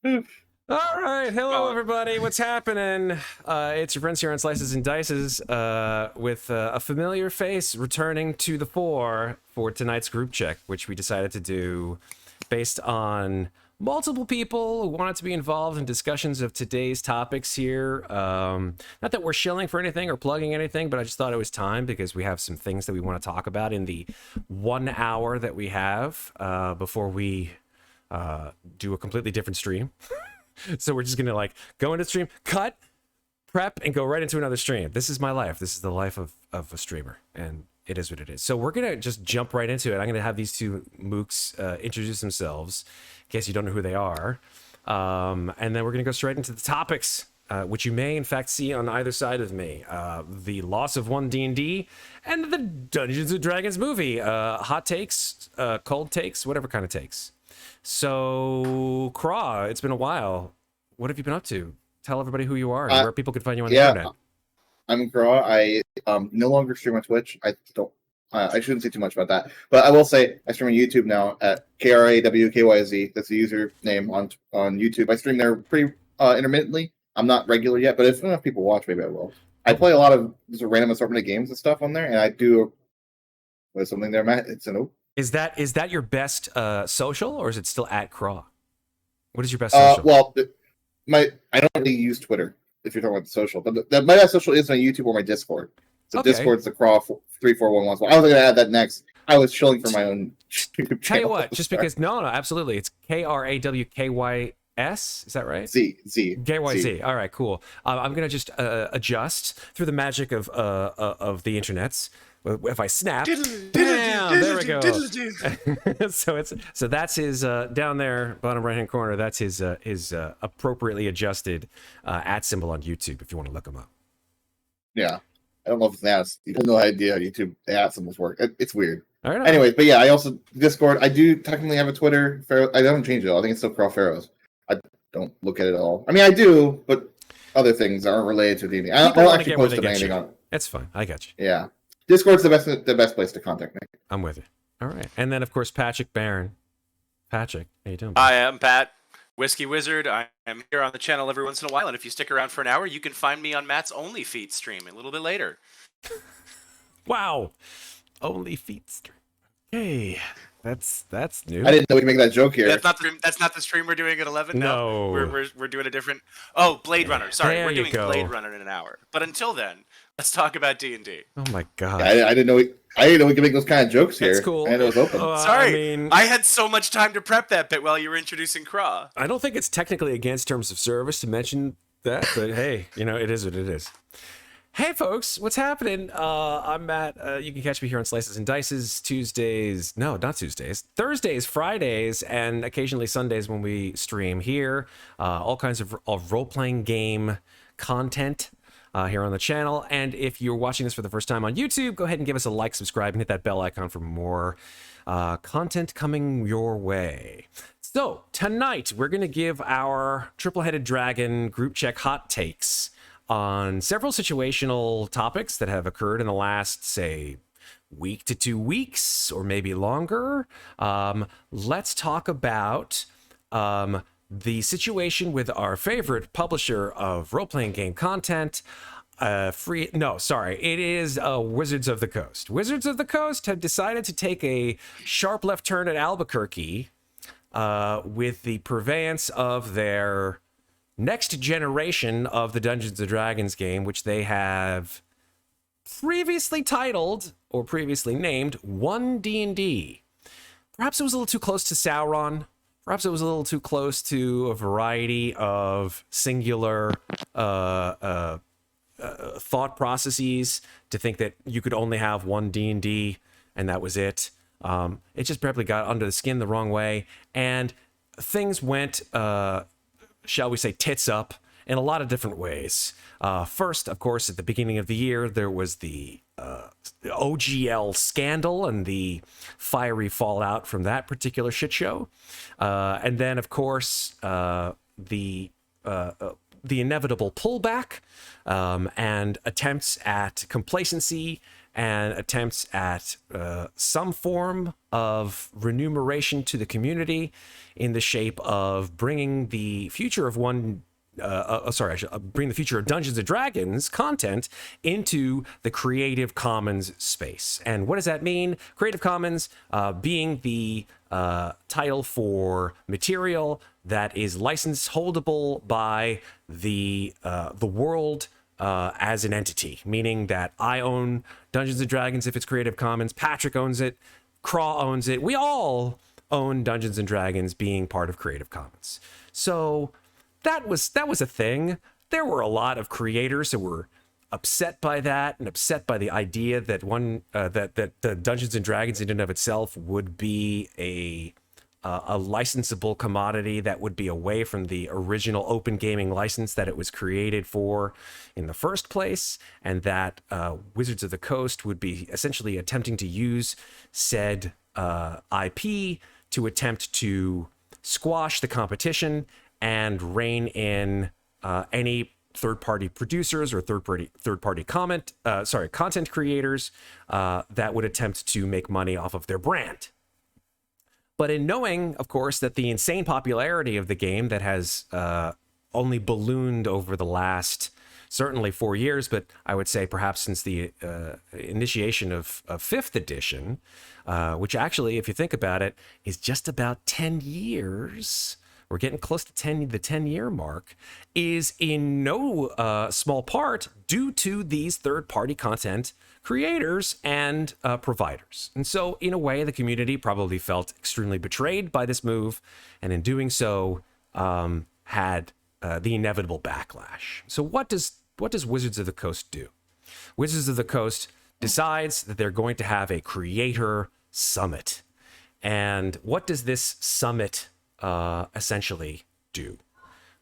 All right, hello everybody. What's happening? It's your friends here on Slices and Dices, with a familiar face returning to the fore for tonight's group check, which we decided to do based on multiple people who wanted to be involved in discussions of today's topics here. Not that we're shilling for anything or plugging anything, but I just thought it was time because we have some things that we want to talk about in the 1 hour that we have before we do a completely different stream. So we're just gonna like go into stream, cut, prep, and go right into another stream. This is my life. This is the life of a streamer, and it is what it is. So we're gonna just jump right into it. I'm gonna have these two mooks introduce themselves, in case you don't know who they are, and then we're gonna go straight into the topics, which you may in fact see on either side of me: the loss of One D&D and the Dungeons and Dragons movie. Hot takes, cold takes, whatever kind of takes. So, Craw, it's been a while. What have you been up to? Tell everybody who you are and where people can find you on the internet. I'm Craw. I no longer stream on Twitch. I shouldn't say too much about that, but I will say I stream on YouTube now at KRAWKYZ. That's the username on YouTube. I stream there pretty intermittently. I'm not regular yet, but if enough people watch, maybe I will. I play a lot of just a random assortment of games and stuff on there, and I do. There's something there, Matt. It's an open. Is that your best social, or is it still at Craw? What is your best social? Well, I don't really use Twitter if you're talking about the social, but my best social is my YouTube or my Discord. So okay. Discord's the Craw 3411. So I was going to add that next. I was chilling for my own YouTube channel. Tell you what, just because no, absolutely, it's KRAWKYS. Is that right? Z. KYZ. All right, cool. I'm gonna just adjust through the magic of the internets. If I snap, bam, there we go. so that's his down there, bottom right hand corner. That's his appropriately adjusted @ symbol on YouTube. If you want to look him up. Yeah, I don't know if it's an ad. You have no idea how YouTube @ symbols work. It's weird. All right. Anyways, but yeah, I also Discord. I do technically have a Twitter. I don't change it. I think it's still Craw Pharaohs. I don't look at it at all. I mean, I do, but other things aren't related to D&D. I don't actually post anything on it. It's fine. I got you. Yeah. Discord's the best place to contact me. I'm with you. All right. And then, of course, Patrick Barron. Patrick, how you doing? Hi, I'm Pat, Whiskey Wizard. I am here on the channel every once in a while, and if you stick around for an hour, you can find me on Matt's Only Feet stream a little bit later. Wow. Only Feet stream. Hey, that's new. I didn't know we'd make that joke here. That's not the stream we're doing at 11? No. We're doing a different... Oh, Blade Runner. Sorry, there we're doing Blade Runner in an hour. But until then... Let's talk about D&D. Oh my god! Yeah, I didn't know we could make those kind of jokes here. That's cool. And it was open. Sorry, I had so much time to prep that bit while you were introducing Craw. I don't think it's technically against terms of service to mention that, but hey, it is what it is. Hey folks, what's happening? I'm Matt. You can catch me here on Slices and Dices Thursdays, Fridays, and occasionally Sundays when we stream here. All kinds of role-playing game content. Here on the channel, and if you're watching this for the first time on YouTube, go ahead and give us a like, subscribe, and hit that bell icon for more content coming your way. So tonight we're going to give our triple-headed dragon group check hot takes on several situational topics that have occurred in the last, say, week to 2 weeks, or maybe longer. Let's talk about the situation with our favorite publisher of role-playing game content, it is Wizards of the Coast. Wizards of the Coast have decided to take a sharp left turn at Albuquerque with the purveyance of their next generation of the Dungeons & Dragons game, which they have previously titled, or previously named, One D&D. Perhaps it was a little too close to Sauron. Perhaps it was a little too close to a variety of singular thought processes to think that you could only have one D&D and that was it. It just probably got under the skin the wrong way, and things went, shall we say, tits up in a lot of different ways. First, of course, at the beginning of the year, there was the OGL scandal and the fiery fallout from that particular shit show. And then, of course, the inevitable pullback and attempts at complacency and attempts at some form of remuneration to the community in the shape of bringing the future of bring the future of Dungeons and Dragons content into the Creative Commons space. And what does that mean? Creative Commons being the title for material that is license holdable by the world as an entity, meaning that I own Dungeons and Dragons if it's Creative Commons, Patrick owns it, Craw owns it. We all own Dungeons and Dragons being part of Creative Commons. So that was a thing. There were a lot of creators who were upset by that and upset by the idea that that the Dungeons and Dragons in and of itself would be a licensable commodity that would be away from the original open gaming license that it was created for in the first place, and that Wizards of the Coast would be essentially attempting to use said IP to attempt to squash the competition and rein in any third-party producers or third-party content creators that would attempt to make money off of their brand. But in knowing, of course, that the insane popularity of the game that has only ballooned over the last certainly 4 years, but I would say perhaps since the initiation of 5th edition, which actually, if you think about it, is just about 10 years. We're getting close to the 10-year mark, is in no small part due to these third-party content creators and providers. And so, in a way, the community probably felt extremely betrayed by this move, and in doing so, had the inevitable backlash. So what does Wizards of the Coast do? Wizards of the Coast decides that they're going to have a Creator Summit. And what does this summit essentially do?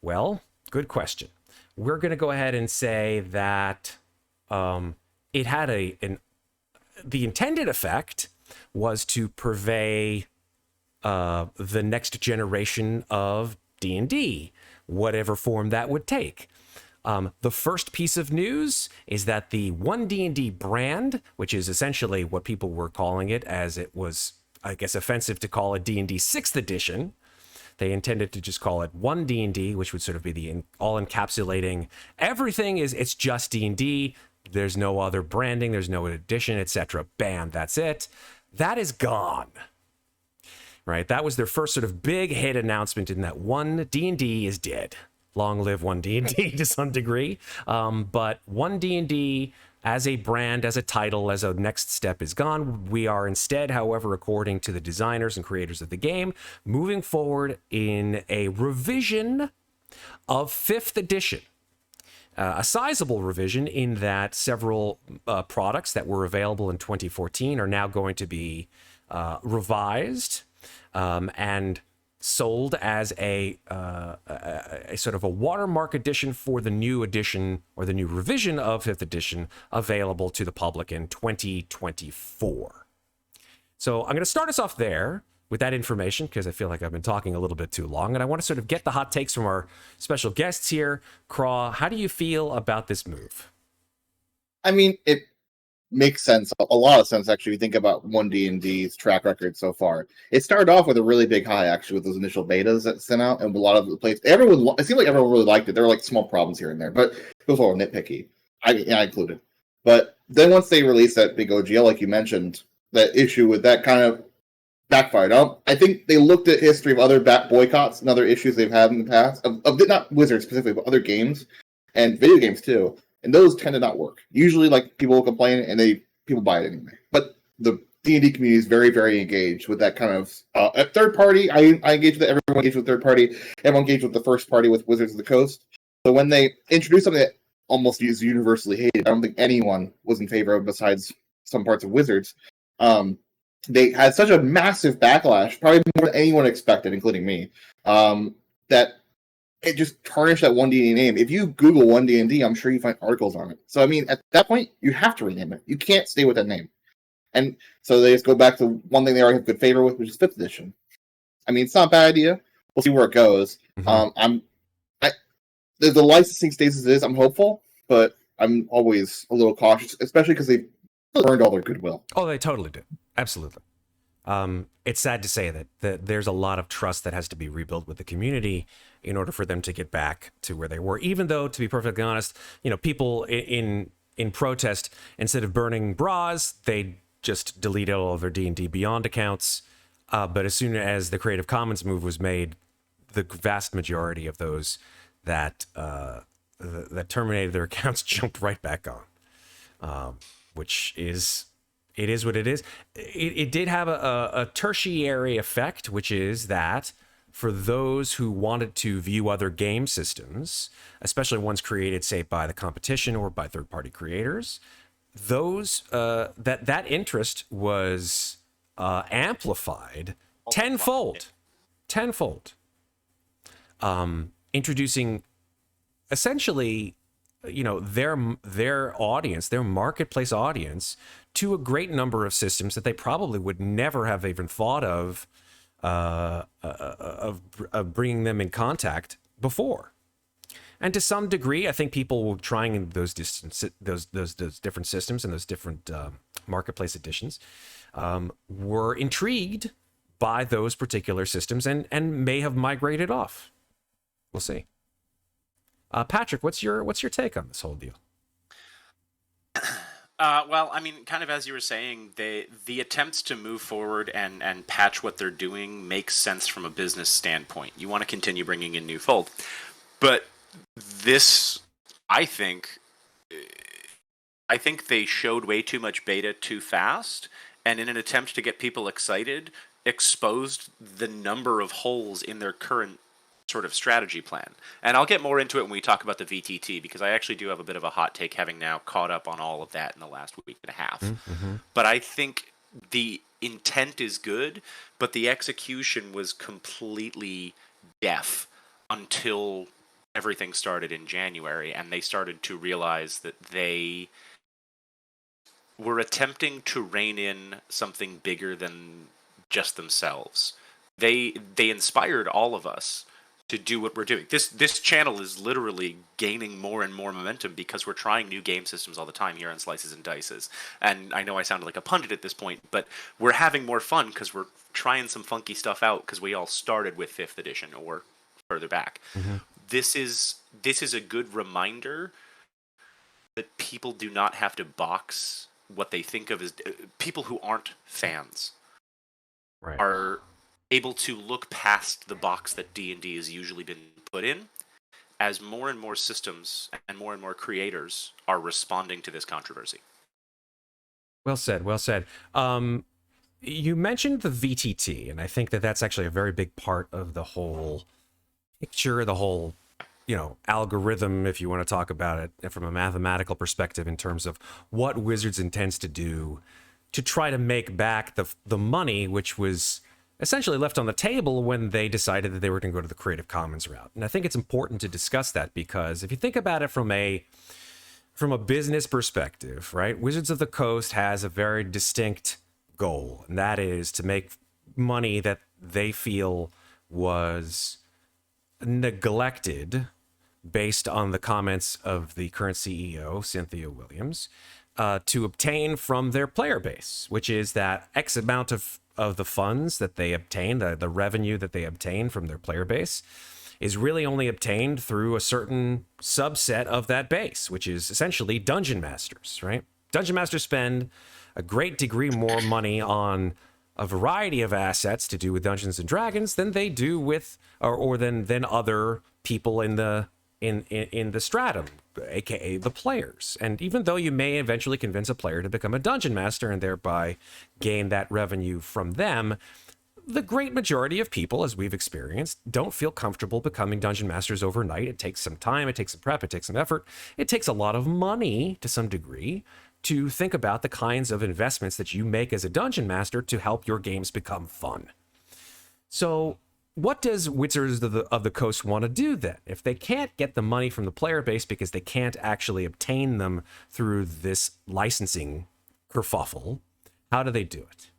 Well, good question. We're going to go ahead and say that it had the intended effect was to purvey the next generation of D&D, whatever form that would take. The first piece of news is that the One D&D brand, which is essentially what people were calling it, as it was, I guess, offensive to call it D&D 6th edition. They intended to just call it One D&D, which would sort of be the all-encapsulating everything it's just D&D. There's no other branding, there's no edition, etc. Bam, that's it. That is gone. Right? That was their first sort of big hit announcement, in that One D&D is dead. Long live One D&D to some degree. But One D&D as a brand, as a title, as a next step is gone. We are instead, however, according to the designers and creators of the game, moving forward in a revision of 5th edition. A sizable revision, in that several products that were available in 2014 are now going to be revised and sold as a sort of a watermark edition for the new edition, or the new revision of 5th edition, available to the public in 2024. So I'm going to start us off there with that information, because I feel like I've been talking a little bit too long, and I want to sort of get the hot takes from our special guests here. Craw, how do you feel about this move? I mean, it makes sense, a lot of sense, actually. If you think about One D&D's track record so far. It started off with a really big high, actually, with those initial betas that sent out, and a lot of the places, it seemed like everyone really liked it. There were like small problems here and there, but people were nitpicky. I included. But then once they released that big OGL, like you mentioned, that issue with that kind of backfired. I think they looked at history of other boycotts and other issues they've had in the past, of not Wizards specifically, but other games and video games too. And those tend to not work. Usually, like, people will complain and people buy it anyway. But the D&D community is very, very engaged with that kind of third party. I engage with it. Everyone engaged with third party. Everyone engaged with the first party with Wizards of the Coast. So when they introduced something that almost is universally hated, I don't think anyone was in favor of, besides some parts of Wizards. They had such a massive backlash, probably more than anyone expected, including me, that it just tarnished that One D&D name. If you Google One D&D, I'm sure you find articles on it. So, I mean, at that point, you have to rename it. You can't stay with that name. And so they just go back to one thing they already have good favor with, which is 5th edition. I mean, it's not a bad idea. We'll see where it goes. Mm-hmm. The licensing stays as it is. I'm hopeful, but I'm always a little cautious, especially because they burned all their goodwill. Oh, they totally did. Absolutely. It's sad to say that there's a lot of trust that has to be rebuilt with the community in order for them to get back to where they were. Even though, to be perfectly honest, people in protest, instead of burning bras, they just deleted all of their D&D Beyond accounts. But as soon as the Creative Commons move was made, the vast majority of those that terminated their accounts jumped right back on, which is. It is what it is. It did have a tertiary effect, which is that for those who wanted to view other game systems, especially ones created, say, by the competition or by third-party creators, those that interest was amplified tenfold, introducing essentially, their audience, their marketplace audience, to a great number of systems that they probably would never have even thought of bringing them in contact before. And to some degree, I think people trying those different systems and those different marketplace editions were intrigued by those particular systems and may have migrated off. We'll see. Patrick, what's your take on this whole deal? Well, I mean, kind of as you were saying, the attempts to move forward and patch what they're doing makes sense from a business standpoint. You want to continue bringing in new fold. But this, I think they showed way too much beta too fast, and in an attempt to get people excited, exposed the number of holes in their current sort of strategy plan. And I'll get more into it when we talk about the VTT, because I actually do have a bit of a hot take, having now caught up on all of that in the last week and a half. Mm-hmm. But I think the intent is good, but the execution was completely deaf until everything started in January, and they started to realize that they were attempting to rein in something bigger than just themselves. They inspired all of us to do what we're doing. This channel is literally gaining more and more momentum because we're trying new game systems all the time here on Slices and Dices. And I know I sounded like a pundit at this point, but we're having more fun because we're trying some funky stuff out because we all started with 5th edition or further back. Mm-hmm. This is a good reminder that people do not have to box what they think of as people who aren't fans. Right. Are able to look past the box that D&D has usually been put in, as more and more systems and more creators are responding to this controversy. Well said, well said. You mentioned the VTT, and I think that's actually a very big part of the whole picture, the whole, algorithm, if you want to talk about it from a mathematical perspective, in terms of what Wizards intends to do to try to make back the money, which was essentially left on the table when they decided that they were going to go to the Creative Commons route. And I think it's important to discuss that, because if you think about it from a business perspective, right? Wizards of the Coast has a very distinct goal, and that is to make money that they feel was neglected based on the comments of the current CEO, Cynthia Williams, to obtain from their player base, which is that X amount of the funds that they obtain, the revenue that they obtain from their player base, is really only obtained through a certain subset of that base, which is essentially dungeon masters, right? Dungeon masters spend a great degree more money on a variety of assets to do with Dungeons and Dragons than they do with, or than other people in the stratum, aka the players. And even though you may eventually convince a player to become a dungeon master and thereby gain that revenue from them, the great majority of people, as we've experienced, don't feel comfortable becoming dungeon masters overnight. It takes some time, it takes some prep, it takes some effort, it takes a lot of money to some degree to think about the kinds of investments that you make as a dungeon master to help your games become fun. So what does Wizards of the Coast want to do then? If they can't get the money from the player base because they can't actually obtain them through this licensing kerfuffle, how do they do it?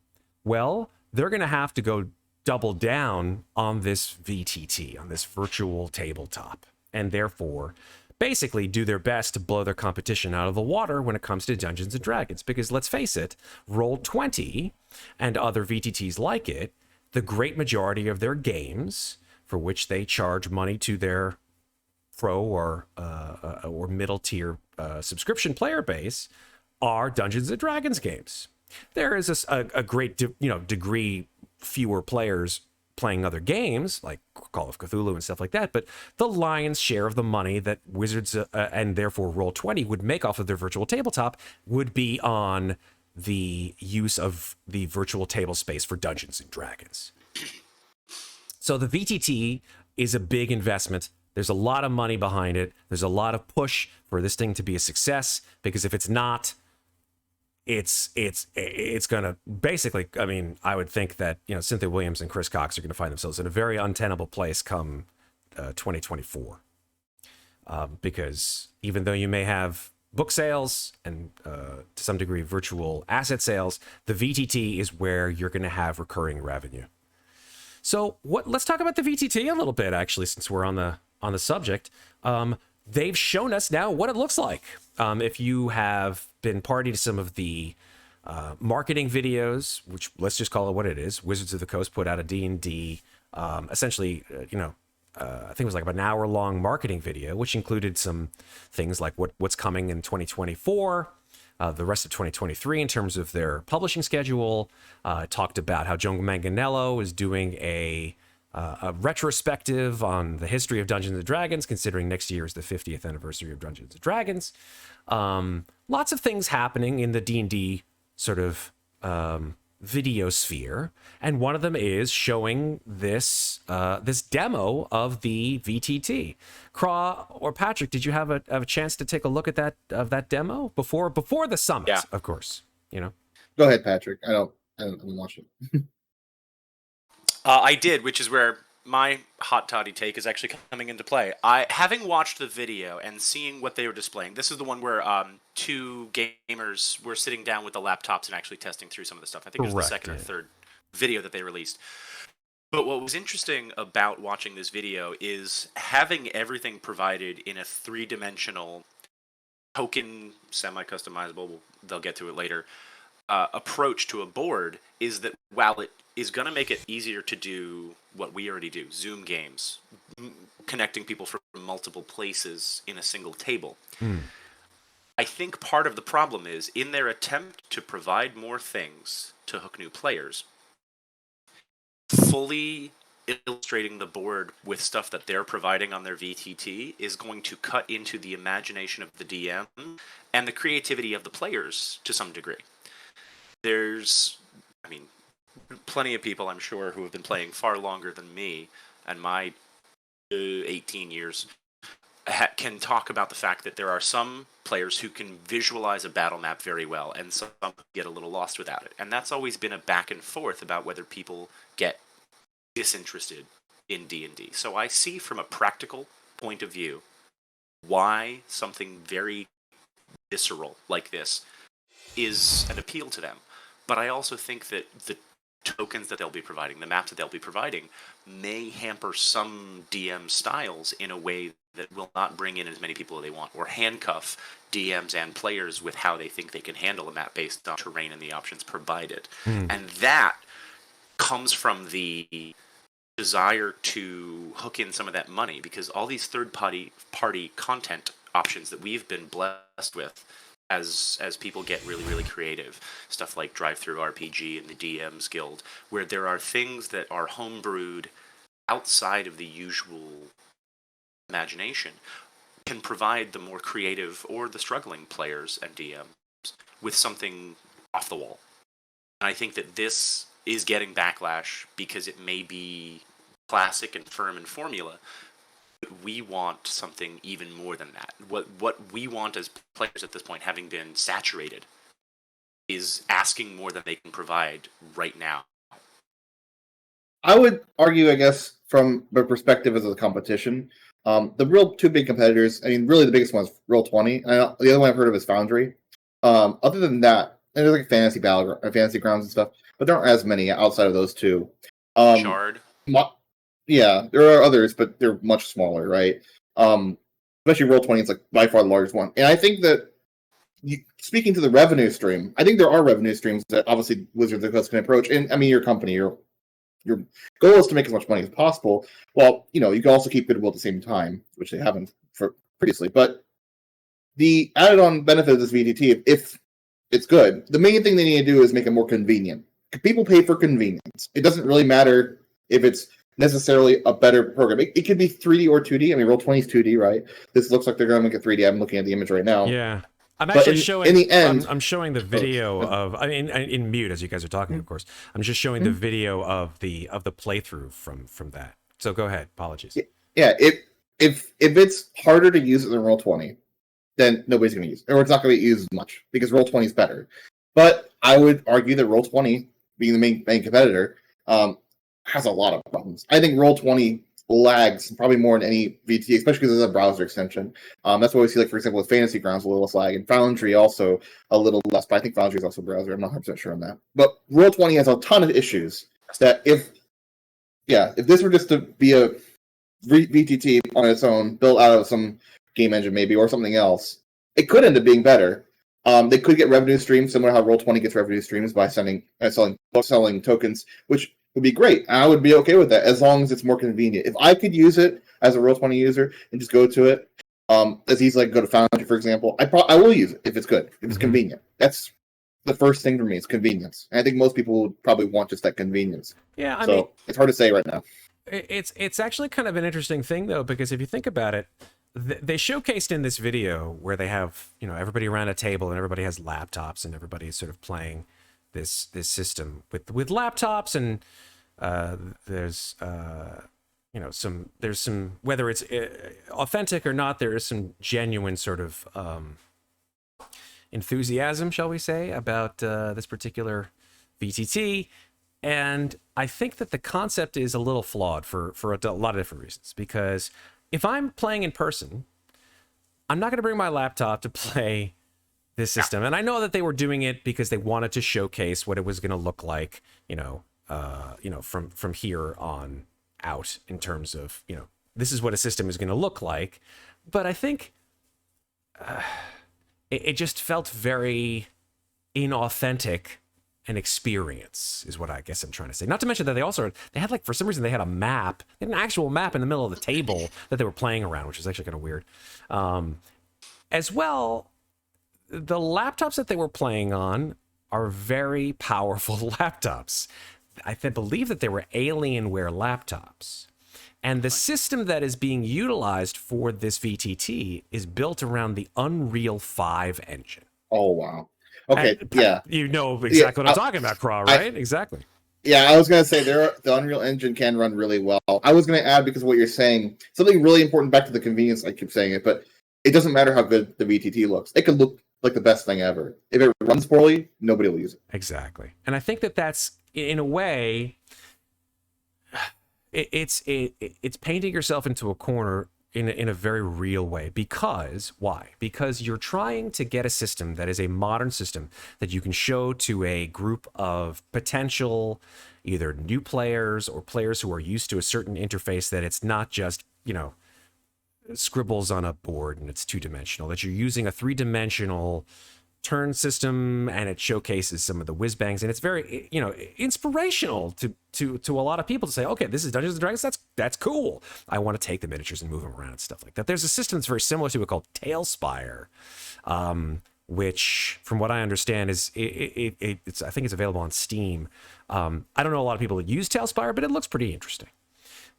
Well, they're going to have to go double down on this VTT, on this virtual tabletop, and therefore basically do their best to blow their competition out of the water when it comes to Dungeons and Dragons. Because let's face it, Roll20 and other VTTs like it, the great majority of their games for which they charge money to their pro or middle tier subscription player base are Dungeons and Dragons games. There is a great degree fewer players playing other games like Call of Cthulhu and stuff like that, but the lion's share of the money that Wizards and therefore Roll20 would make off of their virtual tabletop would be on the use of the virtual table space for Dungeons and Dragons. So the VTT is a big investment. There's a lot of money behind it. There's a lot of push for this thing to be a success, because if it's not, it's gonna basically, I mean, I would think that, Cynthia Williams and Chris Cox are gonna find themselves in a very untenable place come 2024, because even though you may have book sales and to some degree virtual asset sales, the VTT is where you're gonna have recurring revenue. So let's talk about the VTT a little bit, actually, since we're on the subject. They've shown us now what it looks like. If you have been party to some of the marketing videos, which let's just call it what it is, Wizards of the Coast put out a D&D, essentially, I think it was like about an hour-long marketing video, which included some things like what's coming in 2024, the rest of 2023 in terms of their publishing schedule. Talked about how Joe Manganiello is doing a retrospective on the history of Dungeons & Dragons, considering next year is the 50th anniversary of Dungeons & Dragons. Lots of things happening in the D&D sort of video sphere, and one of them is showing this this demo of the VTT. Craw or Patrick, did you have a chance to take a look at that demo before the summit? Yeah. Of course. Go ahead, Patrick. I don't watch it. I did, which is where my hot toddy take is actually coming into play. Having watched the video and seeing what they were displaying, this is the one where two gamers were sitting down with the laptops and actually testing through some of the stuff. I think it was the second or third video that they released. But what was interesting about watching this video is having everything provided in a three-dimensional token, semi-customizable, they'll get to it later, approach to a board, is that while it is going to make it easier to do what we already do, Zoom games, connecting people from multiple places in a single table. I think part of the problem is, in their attempt to provide more things to hook new players, fully illustrating the board with stuff that they're providing on their VTT is going to cut into the imagination of the DM and the creativity of the players to some degree. There's, plenty of people, I'm sure, who have been playing far longer than me and my 18 years can talk about the fact that there are some players who can visualize a battle map very well, and some get a little lost without it. And that's always been a back and forth about whether people get disinterested in D&D. So I see from a practical point of view why something very visceral like this is an appeal to them. But I also think that the tokens that they'll be providing, the maps that they'll be providing, may hamper some DM styles in a way that will not bring in as many people as they want, or handcuff DMs and players with how they think they can handle a map based on terrain and the options provided. And that comes from the desire to hook in some of that money, because all these third-party content options that we've been blessed with as people get really, really creative, stuff like Drive-Thru RPG and the DMs Guild, where there are things that are homebrewed outside of the usual imagination, can provide the more creative or the struggling players and DMs with something off the wall. And I think that this is getting backlash because it may be classic and firm in formula. We want something even more than that. What we want as players at this point, having been saturated, is asking more than they can provide right now. I would argue, I guess, from the perspective as a competition, the real two big competitors, really the biggest one is Roll20. The other one I've heard of is Foundry. Other than that, and there's like Fantasy Grounds and stuff, but there aren't as many outside of those two. Shard. Yeah, there are others, but they're much smaller, right? especially Roll20 is like by far the largest one. And I think that speaking to the revenue stream, I think there are revenue streams that obviously Wizards of the Coast can approach. And I mean, your company, your goal is to make as much money as possible. Well, you can also keep goodwill at the same time, which they haven't for previously. But the added-on benefit of this VTT, if it's good, the main thing they need to do is make it more convenient. People pay for convenience. It doesn't really matter if it's necessarily a better program. It could be 3D or 2D. I mean, Roll20 is 2D, right? This looks like they're going to make it 3D. I'm looking at the image right now. Yeah. I'm actually showing. In the end, I'm showing the video of. I mean, in mute as you guys are talking, of course. I'm just showing the video of the playthrough from that. So go ahead. Apologies. Yeah. If it's harder to use it than Roll20, then nobody's going to use it, or it's not going to be used as much because Roll20 is better. But I would argue that Roll20, being the main competitor, has a lot of problems. I think Roll20 lags probably more than any VT, especially because it's a browser extension. That's what we see, like, for example, with Fantasy Grounds, a little less lag, and Foundry also a little less, but I think Foundry is also a browser. I'm not 100% sure on that. But Roll20 has a ton of issues that if this were just to be a VTT on its own, built out of some game engine maybe, or something else, it could end up being better. They could get revenue streams, similar to how Roll20 gets revenue streams by selling tokens, which would be great. I would be okay with that as long as it's more convenient. If I could use it as a Roll20 user and just go to it, as easily like go to Foundry, for example, I will use it if it's good, if it's convenient. That's the first thing for me. It's convenience. And I think most people would probably want just that convenience. Yeah, I mean, it's hard to say right now. It's actually kind of an interesting thing though, because if you think about it, they showcased in this video where they have everybody around a table and everybody has laptops and everybody's sort of playing this system with laptops, and there's some whether it's authentic or not, there is some genuine sort of enthusiasm, shall we say, about this particular VTT. And I think that the concept is a little flawed for a lot of different reasons, because if I'm playing in person, I'm not going to bring my laptop to play this system. And I know that they were doing it because they wanted to showcase what it was going to look like, from here on out, in terms of, this is what a system is going to look like. But I think it just felt very inauthentic an experience, is what I guess I'm trying to say. Not to mention that they had, like, for some reason they had a map, they had an actual map in the middle of the table that they were playing around, which is actually kind of weird. As well, the laptops that they were playing on are very powerful laptops. I believe that they were Alienware laptops. And the system that is being utilized for this VTT is built around the Unreal 5 engine. Oh, wow. Okay, and, yeah. You know exactly what I'm talking about, Craw, right? Exactly. Yeah, I was going to say the Unreal Engine can run really well. I was going to add, because of what you're saying, something really important back to the convenience. I keep saying it, but it doesn't matter how good the VTT looks. It could look like the best thing ever. If it runs poorly, nobody will use it. Exactly. And I think that that's, in a way, it's painting yourself into a corner in a very real way. Because why? Because you're trying to get a system that is a modern system that you can show to a group of potential either new players or players who are used to a certain interface, that it's not just, scribbles on a board and it's two-dimensional, that you're using a three-dimensional turn system, and it showcases some of the whiz bangs, and it's very inspirational to a lot of people to say, okay, this is Dungeons and Dragons, that's cool, I want to take the miniatures and move them around and stuff like that. There's a system that's very similar to it called Tailspire, which, from what I understand, is it's I think it's available on Steam. I don't know a lot of people that use Tailspire, but it looks pretty interesting.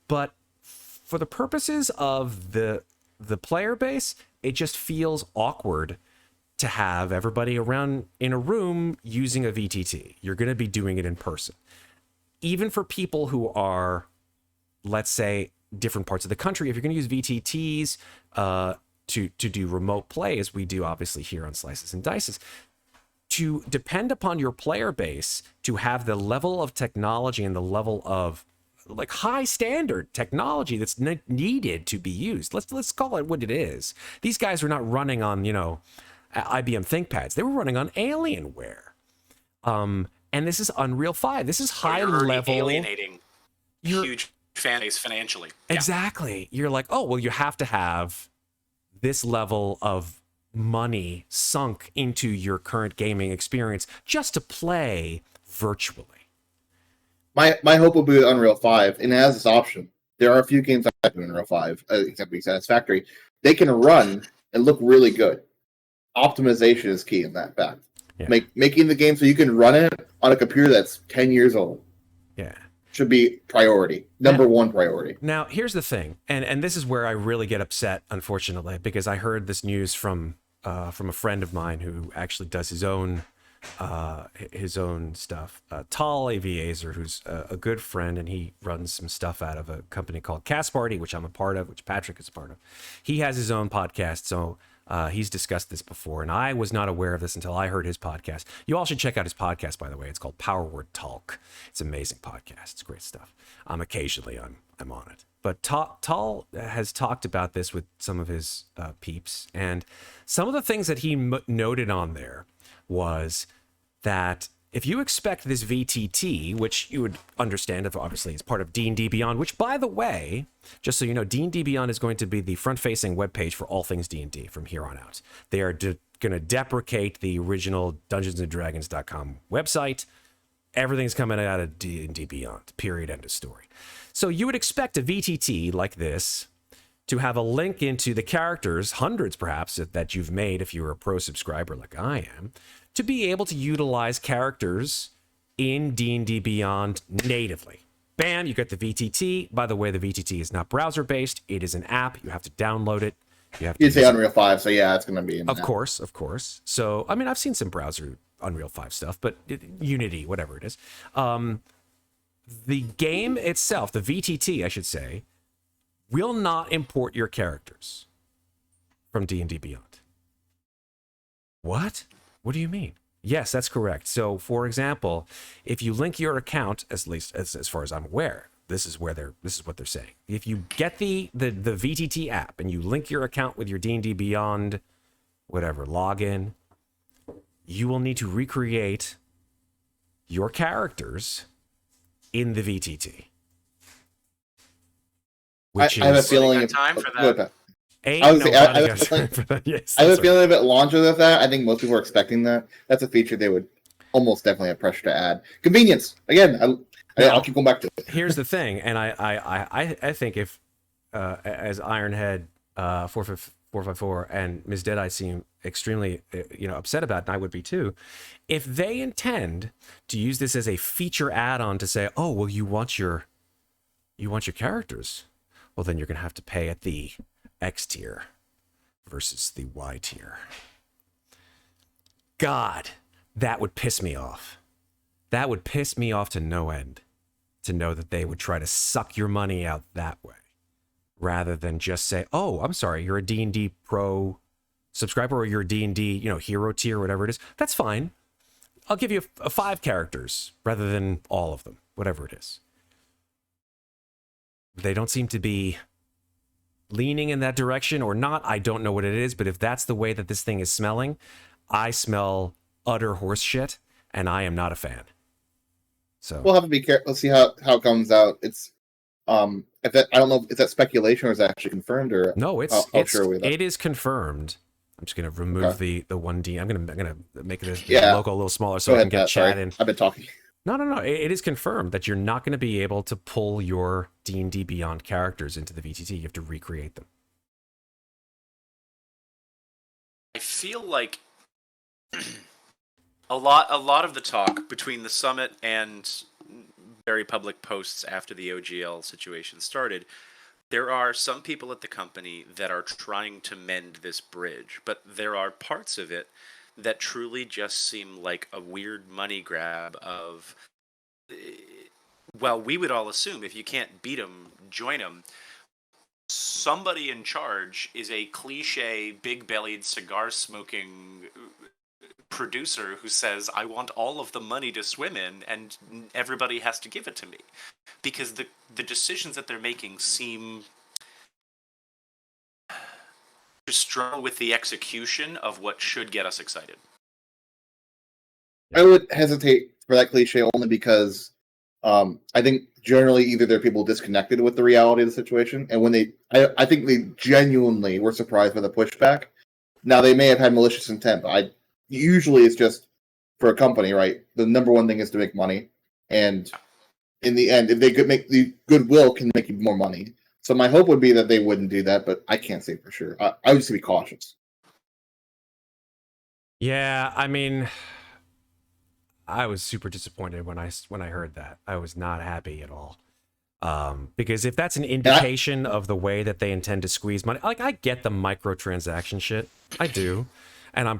But for the purposes of the player base, it just feels awkward to have everybody around in a room using a VTT. You're going to be doing it in person. Even for people who are, let's say, different parts of the country, if you're going to use VTTs to do remote play, as we do obviously here on Slices and Dices, to depend upon your player base to have the level of technology and the level of, like, high standard technology that's needed to be used. Let's call it what it is. These guys are not running on, IBM ThinkPads. They were running on Alienware. And this is Unreal 5. This is high level. Alienating huge fan base financially. Exactly. Yeah. You're like, oh, well, you have to have this level of money sunk into your current gaming experience just to play virtually. My hope would be with Unreal 5, and it has this option. There are a few games I do in Unreal 5, except being Satisfactory. They can run and look really good. Optimization is key in that fact. Yeah. Making the game so you can run it on a computer that's 10 years old. Yeah. Should be priority. Number one priority. Now, here's the thing, and this is where I really get upset, unfortunately, because I heard this news from a friend of mine who actually does his own stuff. Tal Aviazer, who's a good friend, and he runs some stuff out of a company called Cast Party, which I'm a part of, which Patrick is a part of. He has his own podcast, so he's discussed this before, and I was not aware of this until I heard his podcast. You all should check out his podcast, by the way. It's called Power Word Talk. It's an amazing podcast. It's great stuff. Occasionally I'm on it. But Tal has talked about this with some of his peeps, and some of the things that he noted on there was that if you expect this VTT, which you would understand if obviously it's part of D&D Beyond, which, by the way, just so you know, D&D Beyond is going to be the front-facing webpage for all things D&D from here on out. They are going to deprecate the original DungeonsandDragons.com website. Everything's coming out of D&D Beyond, period, end of story. So you would expect a VTT like this to have a link into the characters, hundreds perhaps, that you've made if you're a pro subscriber like I am, to be able to utilize characters in D&D Beyond natively. Bam, you get the VTT. By the way, the VTT is not browser-based. It is an app. You have to download it. You'd say Unreal 5, so yeah, it's going to be in the Of course. So, I mean, I've seen some browser Unreal 5 stuff, but Unity, whatever it is. The game itself, the VTT, I should say, will not import your characters from D&D Beyond. What? What do you mean? Yes, that's correct. So, for example, if you link your account, at least as far as I'm aware, this is what they're saying. If you get the VTT app and you link your account with your D&D Beyond, whatever, login, you will need to recreate your characters in the VTT. I have a feeling time for that. I have a feeling if it launches with that, I think most people are expecting that. That's a feature they would almost definitely have pressure to add. Convenience. Again, I'll keep going back to it. Here's the thing, and I think if as Ironhead 454 and Ms. Deadeye seem extremely upset about it, and I would be too, if they intend to use this as a feature add-on to say, oh well, you want your characters, well then you're gonna have to pay at the X tier versus the Y tier. God, that would piss me off. That would piss me off to no end, to know that they would try to suck your money out that way, rather than just say, oh, I'm sorry, you're a D&D Pro subscriber, or you're a D&D, hero tier, whatever it is. That's fine. I'll give you 5 characters rather than all of them, whatever it is. They don't seem to be leaning in that direction, or not. I don't know what it is, but if that's the way that this thing is smelling, I smell utter horse shit, and I am not a fan. So we'll have to be careful. Let's see how it comes out. It's I don't know if that speculation or is that actually confirmed, or no, it is confirmed. I'm just gonna remove the 1D. I'm gonna make the logo a little smaller so I can get chat in. I've been talking. No. It is confirmed that you're not going to be able to pull your D&D Beyond characters into the VTT. You have to recreate them. I feel like a lot of the talk between the summit and very public posts after the OGL situation started, there are some people at the company that are trying to mend this bridge, but there are parts of it that truly just seem like a weird money grab of, well, we would all assume if you can't beat them, join them. Somebody in charge is a cliche, big-bellied, cigar-smoking producer who says, I want all of the money to swim in, and everybody has to give it to me. Because the decisions that they're making seem to struggle with the execution of what should get us excited. I would hesitate for that cliche only because I think generally either there are people disconnected with the reality of the situation, and when I think they genuinely were surprised by the pushback. Now they may have had malicious intent, but usually it's just for a company, right? The number one thing is to make money, and in the end, if they could make the goodwill can make you more money. So my hope would be that they wouldn't do that, but I can't say for sure. I would just be cautious. Yeah, I mean, I was super disappointed when I heard that. I was not happy at all. Because if that's an indication of the way that they intend to squeeze money, like I get the microtransaction shit, I do, and I'm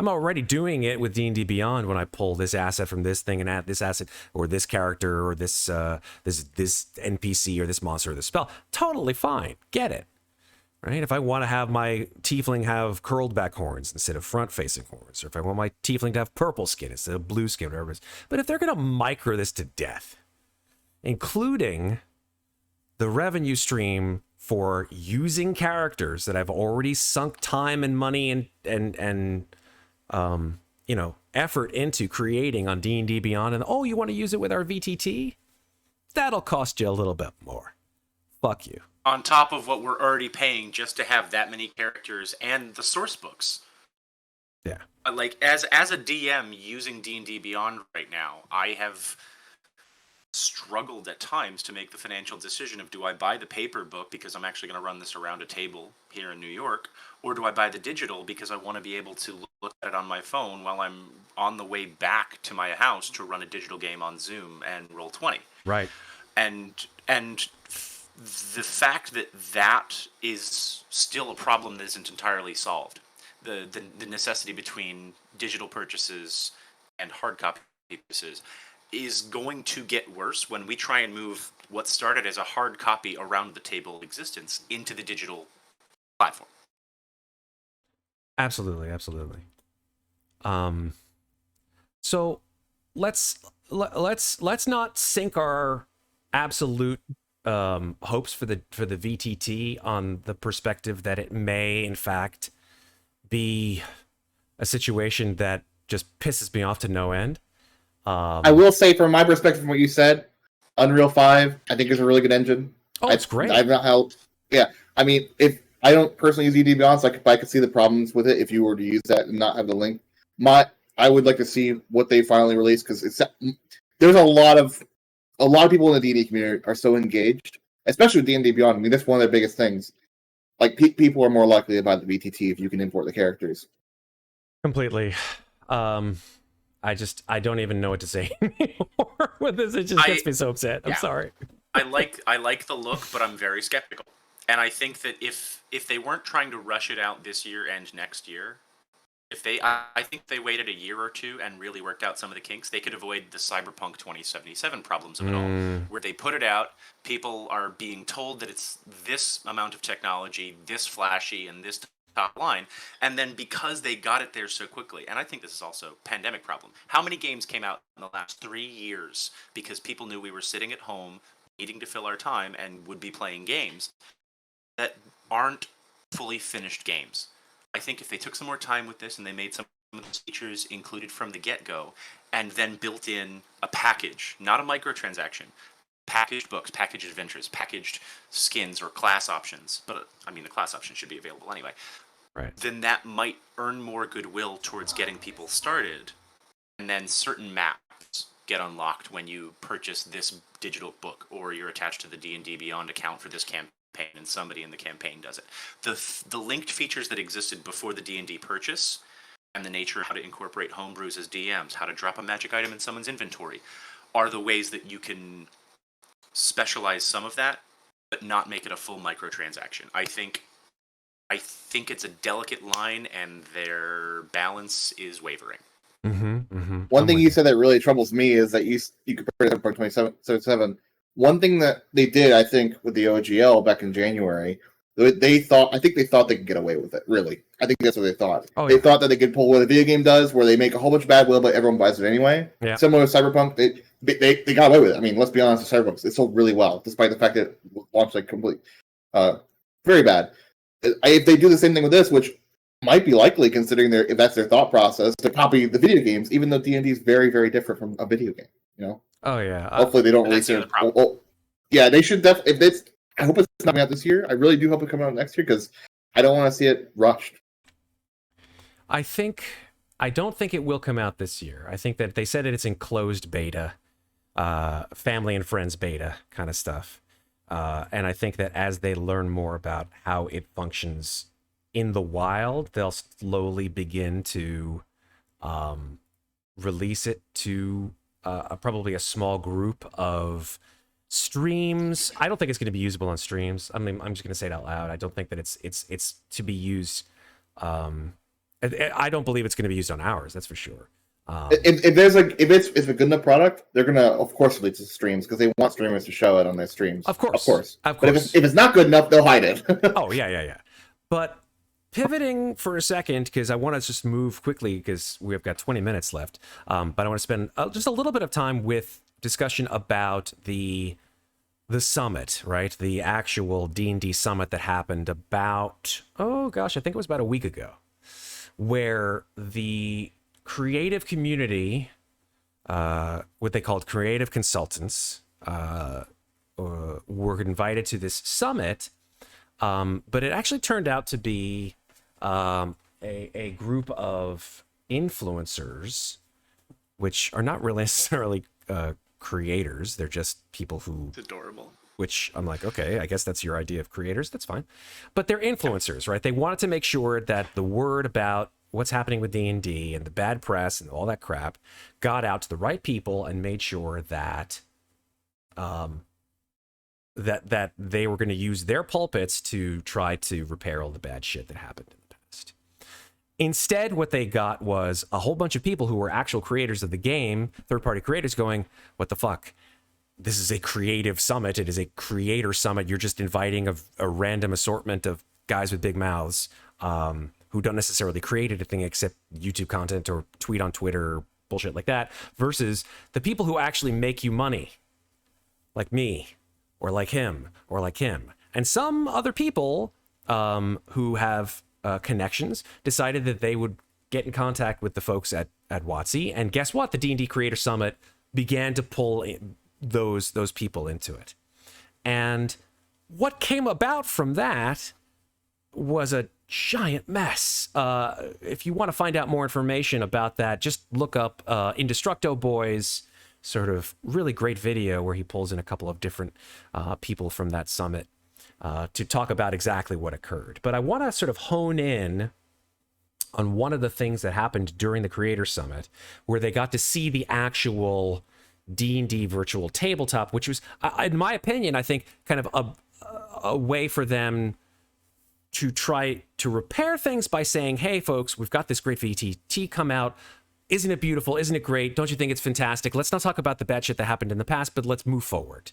already doing it with D&D Beyond when I pull this asset from this thing and add this asset or this character or this NPC or this monster or this spell. Totally fine, get it. Right? If I want to have my tiefling have curled back horns instead of front facing horns, or if I want my tiefling to have purple skin instead of blue skin, whatever it is. But if they're going to micro this to death, including the revenue stream for using characters that I've already sunk time and money and effort into creating on D&D Beyond, and you want to use it with our VTT? That'll cost you a little bit more. Fuck you. On top of what we're already paying just to have that many characters and the source books. Yeah. Like, as a DM using D&D Beyond right now, I have struggled at times to make the financial decision of, do I buy the paper book because I'm actually going to run this around a table here in New York, or do I buy the digital because I want to be able to look at it on my phone while I'm on the way back to my house to run a digital game on Zoom and Roll20. Right. And the fact that is still a problem that isn't entirely solved. The necessity between digital purchases and hard copy purchases is going to get worse when we try and move what started as a hard copy around the table existence into the digital platform. Absolutely. So let's not sink our absolute hopes for the VTT on the perspective that it may in fact be a situation that just pisses me off to no end. I will say, from my perspective, from what you said, Unreal 5, I think is a really good engine. It's great. I've not helped. Yeah, I mean, if I don't personally use D&D Beyond, so I could see the problems with it if you were to use that and not have the link. I would like to see what they finally release, because there's a lot of people in the D&D community are so engaged, especially with D&D Beyond. I mean, that's one of their biggest things. Like, people are more likely to buy the VTT if you can import the characters. Completely. I don't even know what to say anymore with this. It just gets me so upset. I'm sorry. I like the look, but I'm very skeptical. And I think that if they weren't trying to rush it out this year and next year, I think they waited a year or two and really worked out some of the kinks, they could avoid the Cyberpunk 2077 problems of it all, where they put it out, people are being told that it's this amount of technology, this flashy, and this top line, and then because they got it there so quickly, and I think this is also a pandemic problem. How many games came out in the last 3 years because people knew we were sitting at home, needing to fill our time, and would be playing games that aren't fully finished games? I think if they took some more time with this and they made some of those features included from the get-go, and then built in a package, not a microtransaction, packaged books, packaged adventures, packaged skins or class options, but I mean the class option should be available anyway, right? Then that might earn more goodwill towards getting people started, and then certain maps get unlocked when you purchase this digital book, or you're attached to the D&D Beyond account for this campaign, and somebody in the campaign does it. The linked features that existed before the D&D purchase, and the nature of how to incorporate homebrews as DMs, how to drop a magic item in someone's inventory, are the ways that you can specialize some of that, but not make it a full microtransaction. I think it's a delicate line, and their balance is wavering. One thing you said that really troubles me is that you compared to Cyberpunk 2077. One thing that they did, I think, with the OGL back in January, they thought they could get away with it. Really, I think that's what they thought. They thought that they could pull what a video game does, where they make a whole bunch of bad will, but everyone buys it anyway. Yeah. Similar to Cyberpunk, they got away with it. I mean, let's be honest, with Cyberpunk, it sold really well, despite the fact that it launched like complete, very bad. If they do the same thing with this, which might be likely considering if that's their thought process, to copy the video games, even though D&D is very, very different from a video game. You know. Oh yeah. Hopefully they don't release That's the it. other problem. Well, yeah, they should definitely. If it's, I hope it's not coming out this year. I really do hope it comes out next year because I don't want to see it rushed. I don't think it will come out this year. I think that they said it's in closed beta, family and friends beta kind of stuff. And I think that as they learn more about how it functions in the wild, they'll slowly begin to release it to probably a small group of streams. I don't think it's going to be usable on streams. I mean, I'm just going to say it out loud. I don't think that it's to be used. I don't believe it's going to be used on ours. That's for sure. If it's a good enough product, they're gonna of course release it to streams because they want streamers to show it on their streams. Of course. But if it's not good enough, they'll hide it. Oh yeah. But pivoting for a second, because I want to just move quickly because we've got 20 minutes left. But I want to spend just a little bit of time with discussion about the summit, right? The actual D&D summit that happened about, oh gosh, I think it was about a week ago, where the creative community, what they called creative consultants, were invited to this summit. But it actually turned out to be a group of influencers, which are not really necessarily creators. They're just people who... It's adorable. Which I'm like, okay, I guess that's your idea of creators. That's fine. But they're influencers, right? They wanted to make sure that the word about what's happening with D&D and the bad press and all that crap got out to the right people and made sure that that they were going to use their pulpits to try to repair all the bad shit that happened in the past. Instead, what they got was a whole bunch of people who were actual creators of the game, third-party creators, going, what the fuck? This is a creative summit. It is a creator summit. You're just inviting a random assortment of guys with big mouths who don't necessarily create anything except YouTube content or tweet on Twitter or bullshit like that, versus the people who actually make you money, like me, or like him, or like him. And some other people who have connections decided that they would get in contact with the folks at WotC, and guess what? The D&D Creator Summit began to pull in those people into it. And what came about from that was a giant mess. If you want to find out more information about that, just look up Indestructo Boy's sort of really great video where he pulls in a couple of different people from that summit to talk about exactly what occurred. But I want to sort of hone in on one of the things that happened during the Creator Summit, where they got to see the actual D&D virtual tabletop, which was, in my opinion, I think kind of a way for them to try to repair things by saying, hey folks, we've got this great VTT come out. Isn't it beautiful? Isn't it great? Don't you think it's fantastic? Let's not talk about the bad shit that happened in the past, but let's move forward.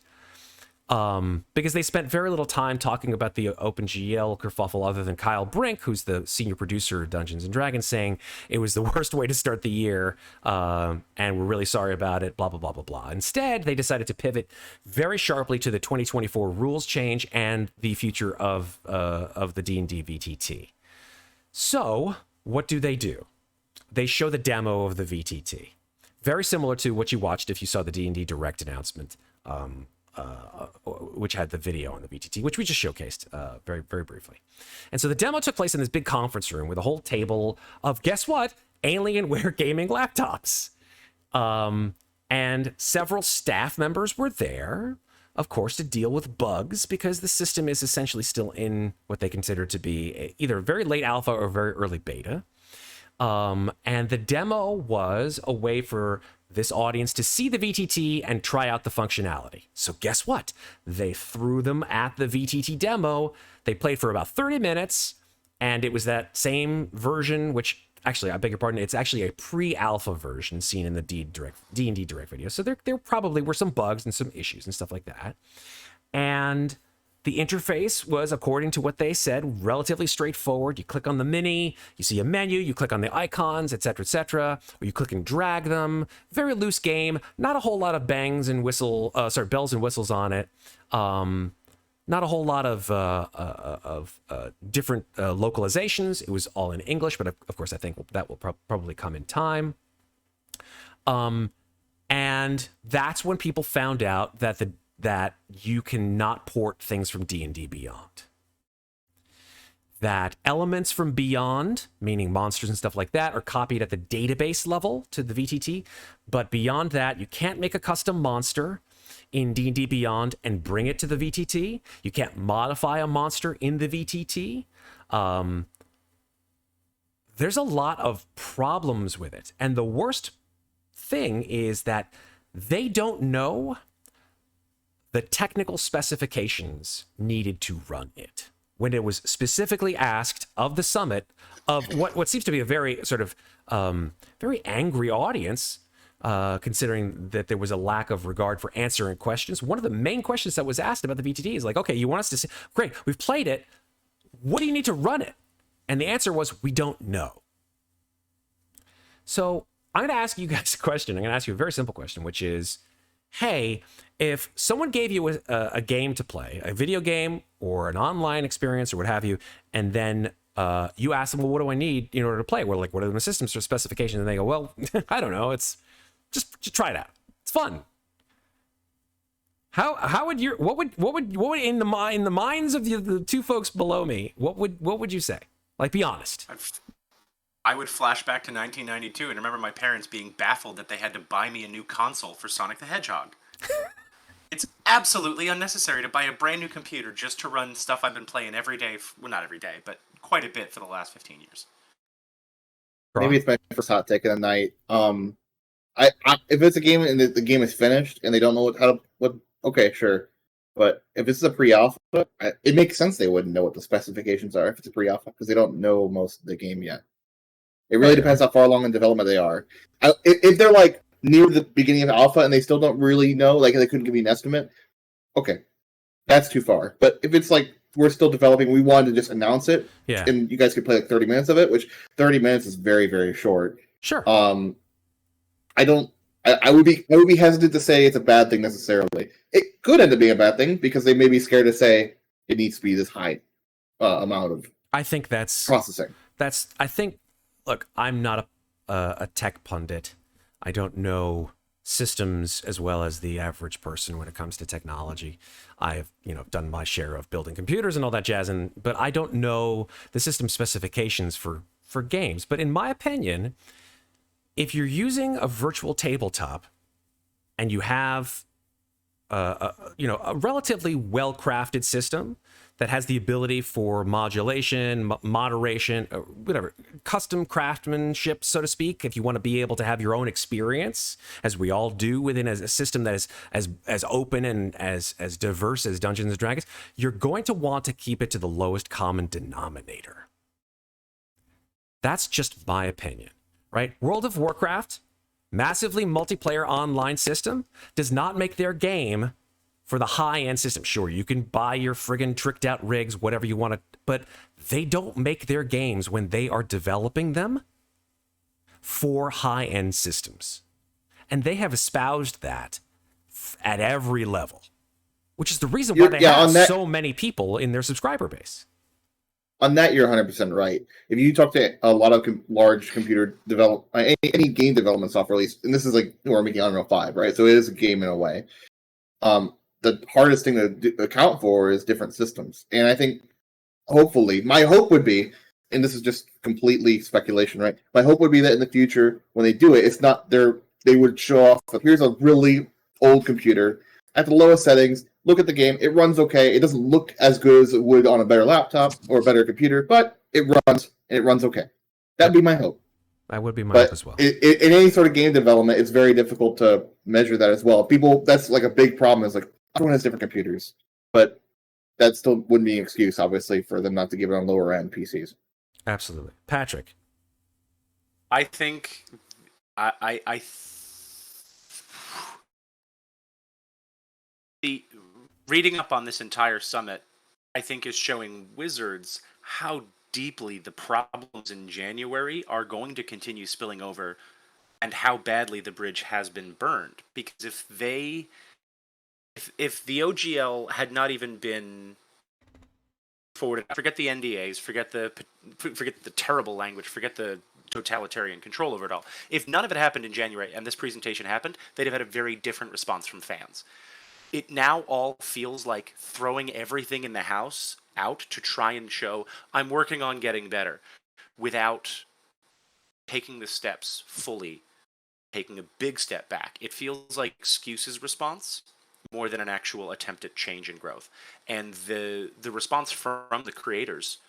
Because they spent very little time talking about the OpenGL kerfuffle, other than Kyle Brink, who's the senior producer of Dungeons & Dragons, saying it was the worst way to start the year, and we're really sorry about it, blah, blah, blah, blah, blah. Instead, they decided to pivot very sharply to the 2024 rules change and the future of the D&D VTT. So, what do? They show the demo of the VTT. Very similar to what you watched if you saw the D&D Direct announcement, which had the video on the VTT, which we just showcased very, very briefly. And so the demo took place in this big conference room with a whole table of, guess what? Alienware gaming laptops. And several staff members were there, of course, to deal with bugs, because the system is essentially still in what they consider to be either very late alpha or very early beta. And the demo was a way for this audience to see the VTT and try out the functionality. So guess what? They threw them at the VTT demo. They played for about 30 minutes, and it was that same version, which actually, I beg your pardon, it's actually a pre-alpha version seen in the D&D Direct video. So there probably were some bugs and some issues and stuff like that. And the interface was, according to what they said, relatively straightforward. You click on the mini, you see a menu, you click on the icons, etc., or you click and drag them. Very loose game. Not a whole lot of bells and whistles on it. Not a whole lot of different localizations. It was all in English, but of course, I think that will probably come in time. And that's when people found out that you cannot port things from D&D Beyond. That elements from Beyond, meaning monsters and stuff like that, are copied at the database level to the VTT. But beyond that, you can't make a custom monster in D&D Beyond and bring it to the VTT. You can't modify a monster in the VTT. There's a lot of problems with it. And the worst thing is that they don't know the technical specifications needed to run it. When it was specifically asked of the summit of what seems to be a very sort of very angry audience, considering that there was a lack of regard for answering questions. One of the main questions that was asked about the VTT is like, okay, you want us to say, great, we've played it. What do you need to run it? And the answer was, we don't know. So I'm going to ask you guys a question. I'm going to ask you a very simple question, which is, hey, if someone gave you a game to play, a video game or an online experience or what have you, and then you ask them, well, what do I need in order to play? Well, like, what are the systems or specifications? And they go, well, I don't know. It's just try it out. It's fun. How would your what would in the minds of the two folks below me, what would you say? Like, be honest. I would flash back to 1992 and remember my parents being baffled that they had to buy me a new console for Sonic the Hedgehog. It's absolutely unnecessary to buy a brand new computer just to run stuff I've been playing every day. Well, not every day, but quite a bit for the last 15 years. Maybe it's my first hot take of the night. If it's a game and the game is finished and they don't know okay, sure. But if it's a pre-alpha, it makes sense they wouldn't know what the specifications are if it's a pre-alpha because they don't know most of the game yet. It really depends how far along in development they are. If they're like near the beginning of alpha and they still don't really know, like they couldn't give you an estimate, okay, that's too far. But if it's like we're still developing, we wanted to just announce it, and you guys could play like 30 minutes of it, which 30 minutes is very, very short. Sure. I would be hesitant to say it's a bad thing necessarily. It could end up being a bad thing because they may be scared to say it needs to be this high amount of. I think that's processing. Look, I'm not a tech pundit. I don't know systems as well as the average person when it comes to technology. I've, done my share of building computers and all that jazz, but I don't know the system specifications for games. But in my opinion, if you're using a virtual tabletop and you have a relatively well-crafted system that has the ability for modulation, moderation, whatever, custom craftsmanship, so to speak, if you want to be able to have your own experience, as we all do within a system that is as open and as diverse as Dungeons & Dragons, you're going to want to keep it to the lowest common denominator. That's just my opinion, right? World of Warcraft, massively multiplayer online system, does not make their game for the high-end system. Sure, you can buy your friggin' tricked-out rigs, whatever you want to, but they don't make their games when they are developing them for high-end systems. And they have espoused that at every level, which is the reason why they have so many people in their subscriber base. On that, you're 100% right. If you talk to a lot of large computer any game development software, at least, and this is like we're making Unreal 5, right? So it is a game in a way. The hardest thing to account for is different systems. And I think, hopefully, my hope would be, and this is just completely speculation, right? My hope would be that in the future, when they do it, it's not they would show off, here's a really old computer at the lowest settings, look at the game, it runs okay. It doesn't look as good as it would on a better laptop or a better computer, but it runs okay. That'd be my hope. That would be my hope as well. In any sort of game development, it's very difficult to measure that as well. People, that's like a big problem, is like, everyone has different computers, but that still wouldn't be an excuse, obviously, for them not to give it on lower end PCs. Absolutely. Patrick. I think the reading up on this entire summit, I think, is showing Wizards how deeply the problems in January are going to continue spilling over and how badly the bridge has been burned. Because if the OGL had not even been forwarded, forget the NDAs, forget the terrible language, forget the totalitarian control over it all. If none of it happened in January and this presentation happened, they'd have had a very different response from fans. It now all feels like throwing everything in the house out to try and show I'm working on getting better without taking the steps fully, taking a big step back. It feels like excuses response more than an actual attempt at change and growth. And the response from the creators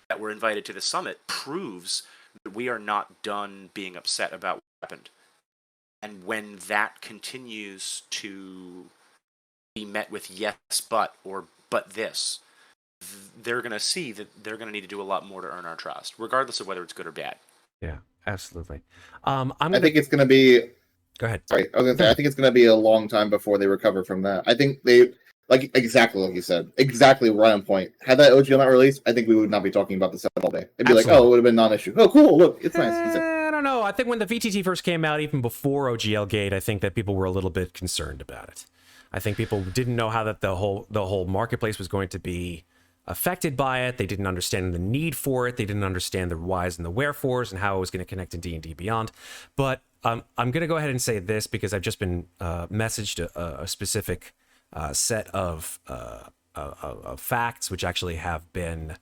that were invited to the summit proves that we are not done being upset about what happened. And when that continues to be met with yes, but, or but this, they're going to see that they're going to need to do a lot more to earn our trust, regardless of whether it's good or bad. Yeah, absolutely. I think it's going to be. Go ahead. Sorry, I was going to say I think it's going to be a long time before they recover from that. I think they exactly like you said, exactly right on point. Had that OGL not released, I think we would not be talking about this all day. It'd be like, oh, it would have been non-issue. Oh, cool, look, it's nice. I don't know. I think when the VTT first came out, even before OGL Gate, I think that people were a little bit concerned about it. I think people didn't know how that the whole marketplace was going to be affected by it. They didn't understand the need for it. They didn't understand the whys and the wherefores and how it was going to connect to D&D Beyond. But I'm going to go ahead and say this because I've just been messaged a specific set of facts, which actually have been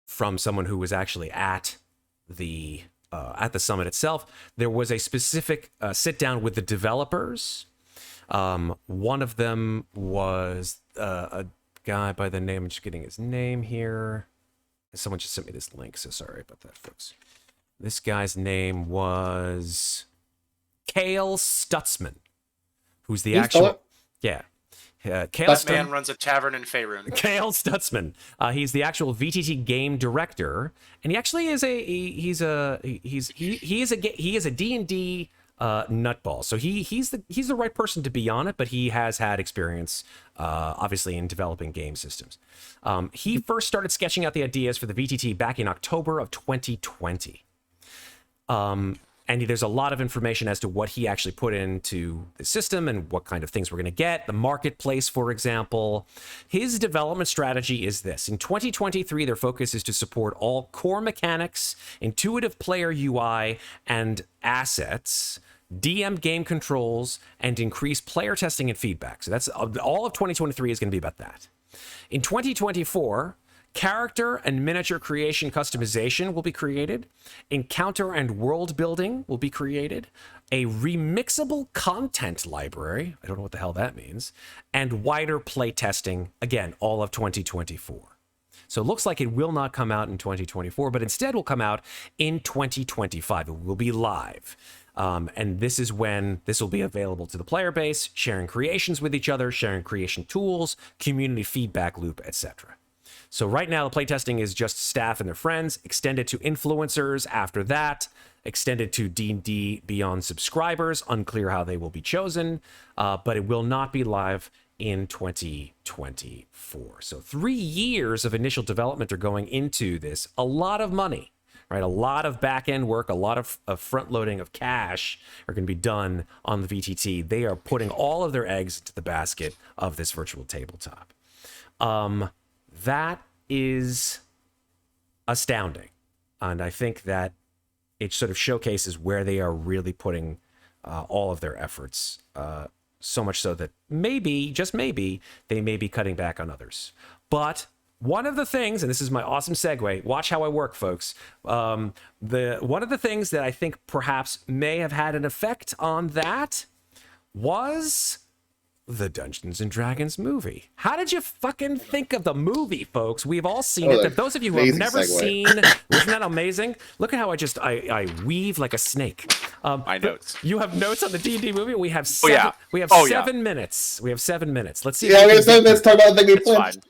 from someone who was actually at the summit itself. There was a specific sit down with the developers. One of them was a guy by the name, I'm just getting his name here. Someone just sent me this link, so sorry about that, folks. This guy's name was Cale Stutzman, who's the actual... Yeah. Cale That man runs a tavern in Faerun. Cale Stutzman. He's the actual VTT game director, and he actually is he is a D&D nutball. So he's the right person to be on it, but he has had experience, obviously, in developing game systems. He first started sketching out the ideas for the VTT back in October of 2020. And there's a lot of information as to what he actually put into the system and what kind of things we're going to get. The marketplace, for example. His development strategy is this. In 2023, their focus is to support all core mechanics, intuitive player UI, and assets, DM game controls, and increase player testing and feedback. So that's all of 2023 is going to be about that. In 2024, character and miniature creation customization will be created. Encounter and world building will be created. A remixable content library, I don't know what the hell that means, and wider play testing, again, all of 2024. So it looks like it will not come out in 2024, but instead will come out in 2025. It will be live. And this is when this will be available to the player base, sharing creations with each other, sharing creation tools, community feedback loop, etc. So right now, the playtesting is just staff and their friends, extended to influencers after that, extended to D&D Beyond subscribers, unclear how they will be chosen, but it will not be live in 2024. So 3 years of initial development are going into this. A lot of money, right? A lot of back-end work, a lot of front-loading of cash are going to be done on the VTT. They are putting all of their eggs into the basket of this virtual tabletop. That is astounding. And I think that it sort of showcases where they are really putting all of their efforts, so much so that maybe, just maybe, they may be cutting back on others. But one of the things, and this is my awesome segue, watch how I work, folks. One of the things that I think perhaps may have had an effect on that was the Dungeons and Dragons movie. How did you fucking think of the movie, folks? We've all seen it. Those of you who have never seen, isn't that amazing? Look at how I weave like a snake. My notes. You have notes on the D&D movie. We have 7 minutes. We have 7 minutes. Let's see. Yeah, we have 7 minutes to talk about the thing we planned.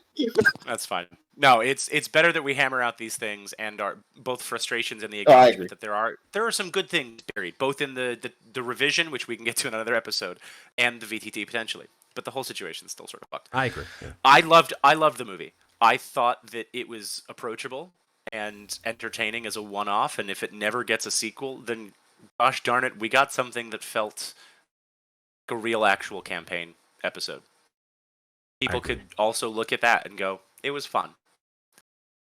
That's fine. No, it's better that we hammer out these things and our both frustrations and the acknowledgement that there are some good things buried, both in the revision, which we can get to in another episode, and the VTT potentially. But the whole situation is still sort of fucked. I agree. Yeah. I loved the movie. I thought that it was approachable and entertaining as a one-off, and if it never gets a sequel, then gosh darn it, we got something that felt like a real actual campaign episode. People could also look at that and go, it was fun.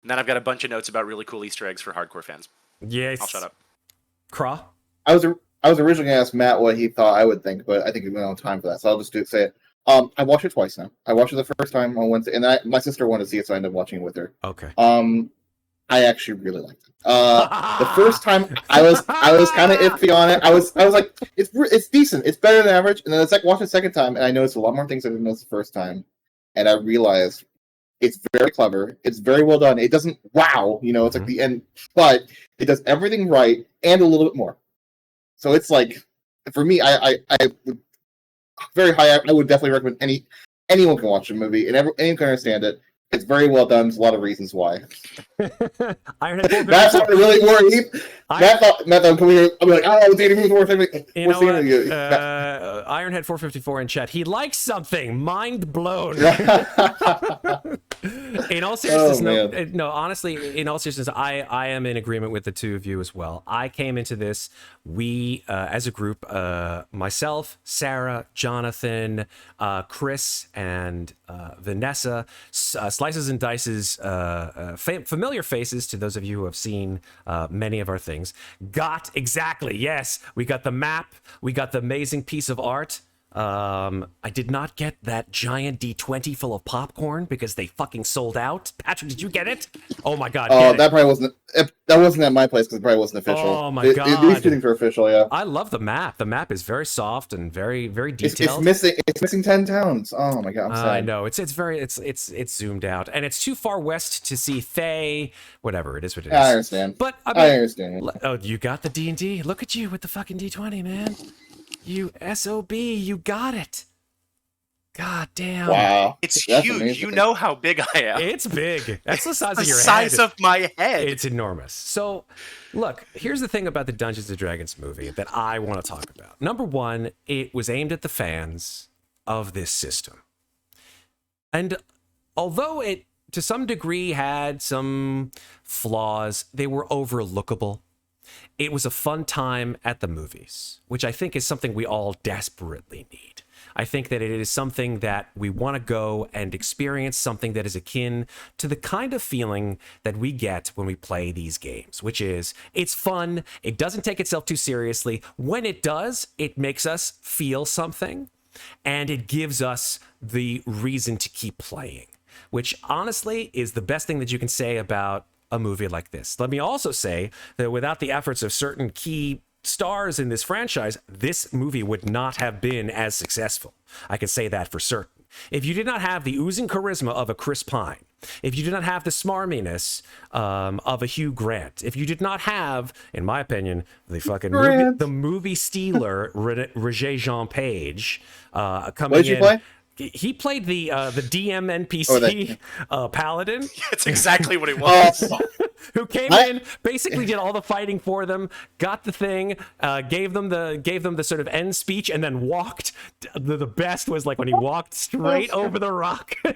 And then I've got a bunch of notes about really cool Easter eggs for hardcore fans. Yes. I'll shut up. Craw? I was originally gonna ask Matt what he thought I would think, but I think we went on time for that, so I'll just say it. I watched it twice now. I watched it the first time on Wednesday, and my sister wanted to see it, so I ended up watching it with her. Okay. I actually really liked it. The first time I was kind of iffy on it. I was like, it's decent. It's better than average. And then I watched it the second time, and I noticed a lot more things I didn't notice the first time. And I realized it's very clever. It's very well done. It doesn't wow, it's like the end, but it does everything right and a little bit more. So it's like, for me, I would very high. I would definitely recommend anyone can watch the movie and anyone can understand it. It's very well done. There's a lot of reasons why. Ironhead That's what really worried. Matt thought, come here. I'll be like, oh, D&D Movie more famous. Ironhead 454 in chat. He likes something. Mind blown. In all seriousness, no. Honestly, in all seriousness, I am in agreement with the two of you as well. I came into this. We, as a group, myself, Sarah, Jonathan, Chris, and Vanessa, Slices and Dice's familiar faces to those of you who have seen many of our things, got exactly, yes, we got the map, we got the amazing piece of art. I did not get that giant D20 full of popcorn because they fucking sold out. Patrick, did you get it? Oh my god! Oh, that probably wasn't. That wasn't at my place because it probably wasn't official. Oh my god! These two things are official. Yeah. I love the map. The map is very soft and very detailed. It's missing 10 towns. Oh my god! I'm sad. I know it's zoomed out and it's too far west to see Thay. Whatever it is, what it is. I understand. But I understand. Oh, you got the D&D. Look at you with the fucking D20, man. You SOB, you got it. God damn. Wow. It's That's huge. amazing. You know how big I am. It's big. That's the size the of your size head. of my head. It's enormous. So, look, here's the thing about the Dungeons & Dragons movie that I want to talk about. Number one, it was aimed at the fans of this system. And although it, to some degree, had some flaws, they were overlookable. It was a fun time at the movies, which I think is something we all desperately need. I think that it is something that we want to go and experience, something that is akin to the kind of feeling that we get when we play these games, which is it's fun. It doesn't take itself too seriously. When it does, it makes us feel something, and it gives us the reason to keep playing, which honestly is the best thing that you can say about a movie like this. Let me also say that without the efforts of certain key stars in this franchise, this movie would not have been as successful. I can say that for certain. If you did not have the oozing charisma of a Chris Pine, if you did not have the smarminess of a Hugh Grant, if you did not have, in my opinion, the fucking movie stealer Roger Jean Page coming in. What did you play? He played the DM NPC Paladin. That's exactly what it was. Who came in, basically did all the fighting for them, got the thing, gave them the sort of end speech, and then walked. The best was like when he walked straight over the rock. He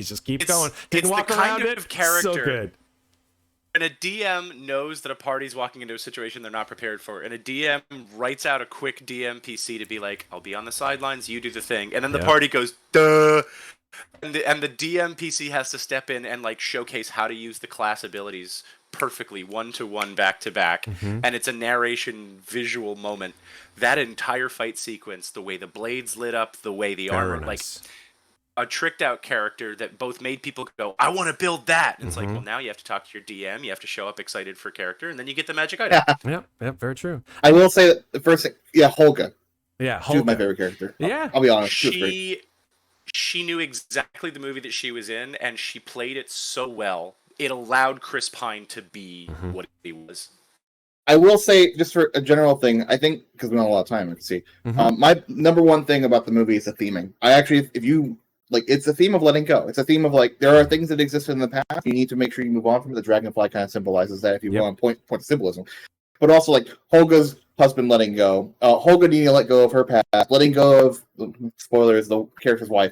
just keeps going. Didn't walk around it. Character. So good. And a DM knows that a party's walking into a situation they're not prepared for, and a DM writes out a quick DM PC to be like, I'll be on the sidelines, you do the thing, and then the party goes, duh, and the DM PC has to step in and like showcase how to use the class abilities perfectly, one-to-one, back-to-back, and it's a narration visual moment. That entire fight sequence, the way the blades lit up, the way the armor, like a tricked out character that both made people go, I want to build that. And it's like, well, now you have to talk to your DM, you have to show up excited for character, and then you get the magic item. Yep, very true. I will say that the first thing, Holga. Yeah, she was my favorite character. Yeah. I'll be honest. She knew exactly the movie that she was in, and she played it so well. It allowed Chris Pine to be what he was. I will say, just for a general thing, I think, because we don't have a lot of time, I can see, my number one thing about the movie is the theming. It's a theme of letting go. It's a theme of, there are things that existed in the past. You need to make sure you move on from it. The dragonfly kind of symbolizes that if you want to point to symbolism. But also, Holga's husband letting go. Holga needing to let go of her past. Letting go of, spoilers, the character's wife.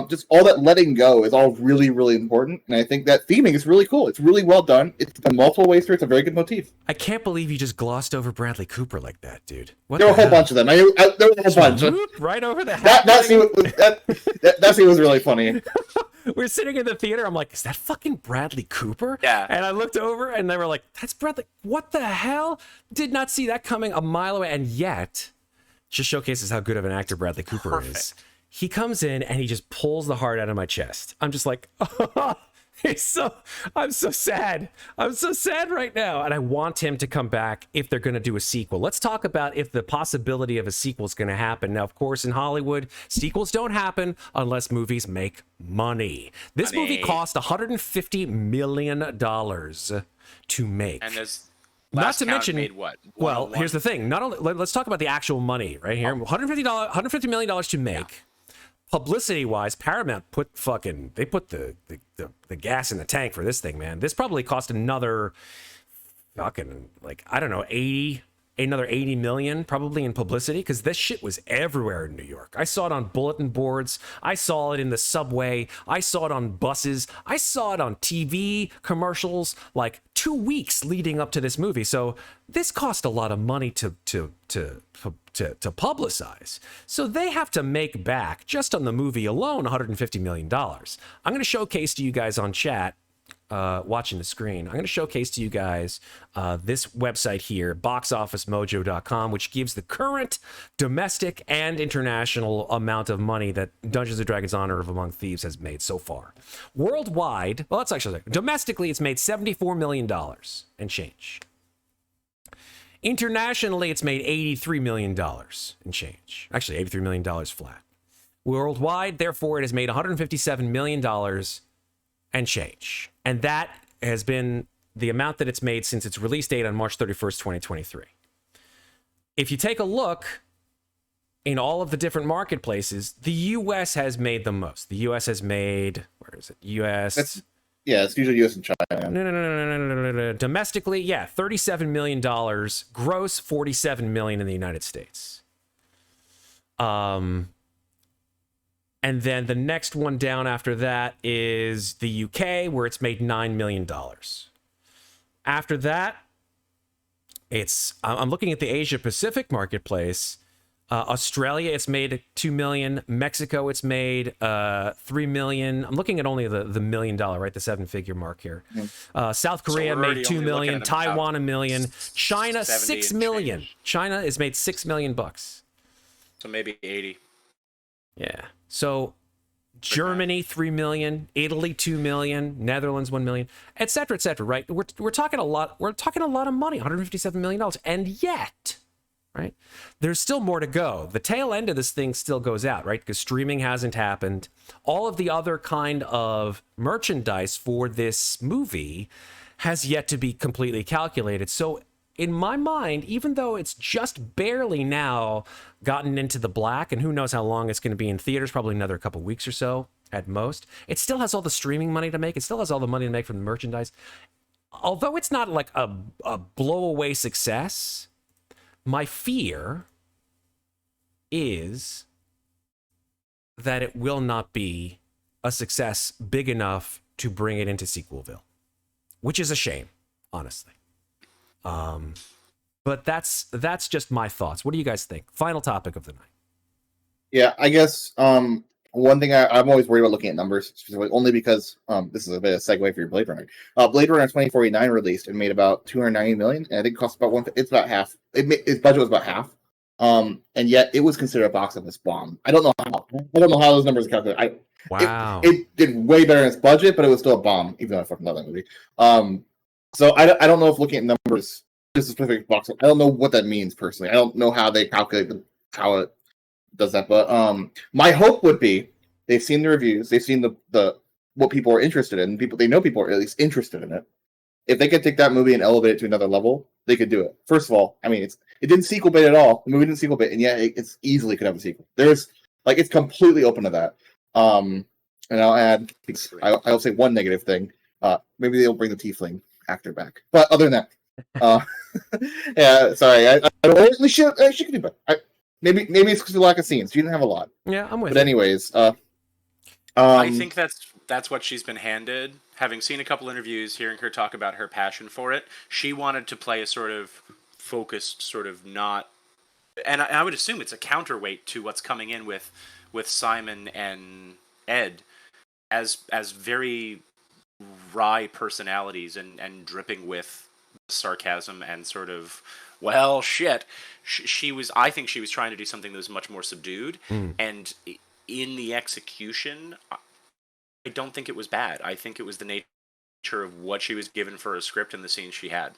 Just all that letting go is all really, really important. And I think that theming is really cool. It's really well done. It's done multiple ways through. It's a very good motif. I can't believe you just glossed over Bradley Cooper like that, dude. There were a whole bunch of them. There was a whole bunch. Right over the That scene was really funny. we're sitting in the theater. I'm like, is that fucking Bradley Cooper? Yeah. And I looked over and they were like, that's Bradley. What the hell? Did not see that coming a mile away. And yet, just showcases how good of an actor Bradley Cooper is. He comes in and he just pulls the heart out of my chest. I'm just like, oh, I'm so sad. I'm so sad right now. And I want him to come back if they're going to do a sequel. Let's talk about if the possibility of a sequel is going to happen. Now, of course, in Hollywood, sequels don't happen unless movies make money. This movie cost $150 million to make. And there's not to mention, made what? Well, here's the thing. Not only let's talk about the actual money right here. $150 million to make. Yeah. Publicity-wise, Paramount put the gas in the tank for this thing, man. This probably cost another fucking, like, I don't know, another 80 million probably in publicity, because this shit was everywhere in New York. I saw it on bulletin boards. I saw it in the subway. I saw it on buses. I saw it on TV commercials, like 2 weeks leading up to this movie. So this cost a lot of money to publicize. So they have to make back, just on the movie alone, $150 million. I'm going to showcase to you guys on chat, watching the screen. I'm going to showcase to you guys this website here, boxofficemojo.com, which gives the current domestic and international amount of money that Dungeons & Dragons Honor of Among Thieves has made so far. Worldwide, well, let's actually say, domestically, it's made $74 million and change. Internationally, it's made $83 million and change. Actually, $83 million flat. Worldwide, therefore, it has made $157 million and change. And that has been the amount that it's made since its release date on March 31st, 2023. If you take a look in all of the different marketplaces, the U.S. has made the most. The U.S. has made, where is it? U.S. It's usually U.S. and China. No. Domestically, yeah, $37 million. Gross, $47 million in the United States. And then the next one down after that is the UK, where it's made $9 million. After that, I'm looking at the Asia Pacific marketplace. Australia, it's made $2 million. Mexico, it's made $3 million. I'm looking at only the $1 million, right? The 7-figure mark here. South Korea made $2 million. Taiwan, $1 million. China, $6 million. China is made $6 million bucks. So maybe 80. Yeah. So Germany, $3 million. Italy, $2 million. Netherlands, $1 million, et cetera, right? We're talking a lot. We're talking a lot of money, $157 million. And yet, right, there's still more to go. The tail end of this thing still goes out, right? Because streaming hasn't happened. All of the other kind of merchandise for this movie has yet to be completely calculated. So in my mind, even though it's just barely now gotten into the black, and who knows how long it's going to be in theaters, probably another couple weeks or so at most, it still has all the streaming money to make. It still has all the money to make from the merchandise. Although it's not like a blow-away success, my fear is that it will not be a success big enough to bring it into Sequelville, which is a shame, honestly. But that's just my thoughts. What do you guys think? Final topic of the night. Yeah, I guess one thing I'm always worried about looking at numbers, specifically only because this is a bit of a segue for your Blade Runner. Blade Runner 2049 released and made about $290 million, and I think it cost about it's about half. Its budget was about half, and yet it was considered a box office bomb. I don't know how those numbers are calculated. Wow, it did way better in its budget, but it was still a bomb, even though I fucking love that movie. So I don't know if looking at numbers, this is specific box. I don't know what that means personally. I don't know how they calculate how it does that. But my hope would be they've seen the reviews, they've seen the what people are interested in. They know people are at least interested in it. If they could take that movie and elevate it to another level, they could do it. First of all, I mean, it didn't sequel bait at all. The movie didn't sequel bait, and yet it's easily could have a sequel. It's completely open to that. And I'll add, I'll say one negative thing. Maybe they'll bring the Tiefling actor back. But other than that, yeah, sorry, I don't. She could do better. Maybe it's because of the lack of scenes. She didn't have a lot. Yeah, I'm with you. But anyways, I think that's what she's been handed. Having seen a couple interviews, hearing her talk about her passion for it, she wanted to play a sort of focused, sort of not, and I would assume it's a counterweight to what's coming in with Simon and Ed. as very wry personalities and dripping with sarcasm and sort of, well, shit. She was, I think she was trying to do something that was much more subdued, and in the execution, I don't think it was bad. I think it was the nature of what she was given for a script and the scenes she had.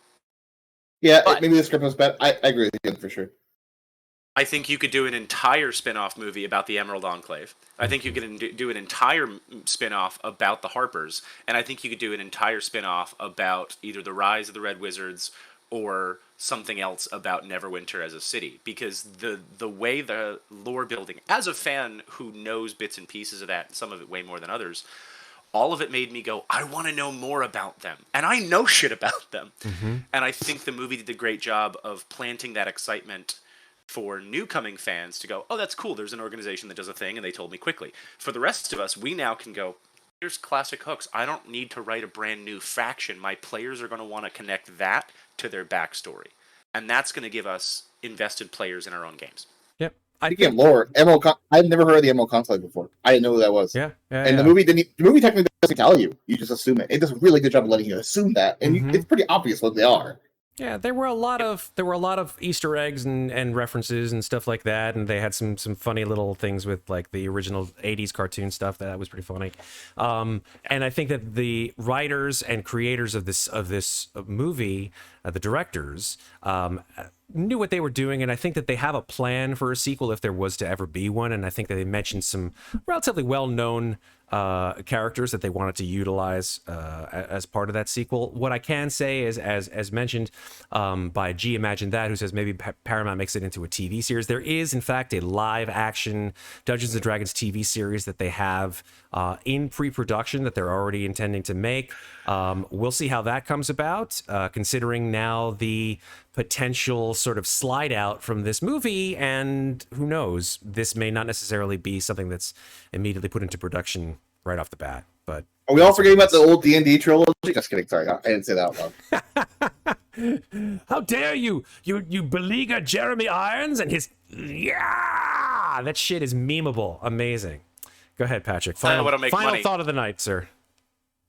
Yeah, maybe the script was bad. I agree with you for sure. I think you could do an entire spin-off movie about the Emerald Enclave. I think you could do an entire spin-off about the Harpers, and I think you could do an entire spin-off about either the rise of the Red Wizards or something else about Neverwinter as a city, because the way the lore building, as a fan who knows bits and pieces of that, and some of it way more than others, all of it made me go, I want to know more about them. And I know shit about them. And I think the movie did a great job of planting that excitement for new coming fans to go, oh, that's cool. There's an organization that does a thing, and they told me quickly. For the rest of us, we now can go, here's classic hooks. I don't need to write a brand new faction. My players are going to want to connect that to their backstory. And that's going to give us invested players in our own games. Yep. Speaking of lore, I've never heard of the Emerald Conclave before. I didn't know who that was. And the movie technically doesn't tell you. You just assume it. It does a really good job of letting you assume that, and it's pretty obvious what they are. Yeah, there were a lot of Easter eggs and references and stuff like that, and they had some funny little things with like the original '80s cartoon stuff that was pretty funny. And I think that the writers and creators of this movie, the directors, knew what they were doing, and I think that they have a plan for a sequel if there was to ever be one. And I think that they mentioned some relatively well-known characters that they wanted to utilize as part of that sequel. What I can say is, as mentioned by G Imagine That, who says maybe Paramount makes it into a TV series. There is, in fact, a live-action Dungeons & Dragons TV series that they have in pre-production that they're already intending to make. We'll see how that comes about, considering now the potential sort of slide out from this movie, and who knows, this may not necessarily be something that's immediately put into production right off the bat. But are we all forgetting about the old D&D trilogy? Just kidding. Sorry, I didn't say that out loud. How dare you beleaguer Jeremy Irons and his... Yeah! That shit is memeable. Amazing. Go ahead, Patrick. Final thought of the night, sir.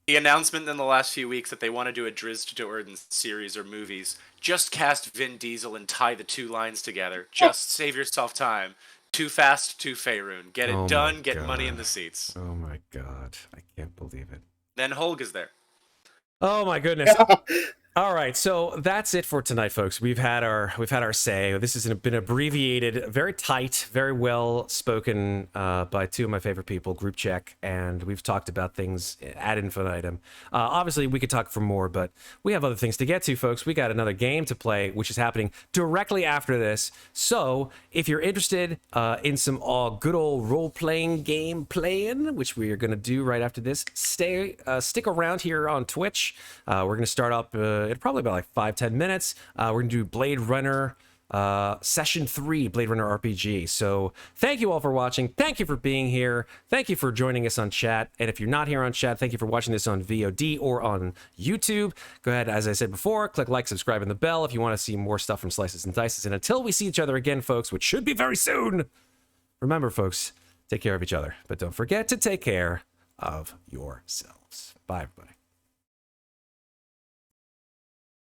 The announcement in the last few weeks that they want to do a Drizzt Do'Urden series or movies. Just cast Vin Diesel and tie the two lines together. Just save yourself time. Too fast, too Faerun. Get it done, get money in the seats. Oh my god. I can't believe it. Then Holga's there. Oh my goodness. All right, so that's it for tonight, folks. We've had our say. This has been abbreviated, very tight, very well spoken by two of my favorite people, Group Check, and we've talked about things ad infinitum. Obviously, we could talk for more, but we have other things to get to, folks. We got another game to play, which is happening directly after this. So, if you're interested in some good old role-playing game playing, which we are going to do right after this, stick around here on Twitch. We're going to start up. It'll probably be like 5-10 minutes. We're gonna do Blade Runner Session 3, Blade Runner RPG. So thank you all for watching. Thank you for being here. Thank you for joining us on chat. And if you're not here on chat, thank you for watching this on VOD or on YouTube. Go ahead, as I said before, click like, subscribe, and the bell if you want to see more stuff from Slices and Dices. And until we see each other again, folks, which should be very soon, remember, folks, take care of each other. But don't forget to take care of yourselves. Bye, everybody.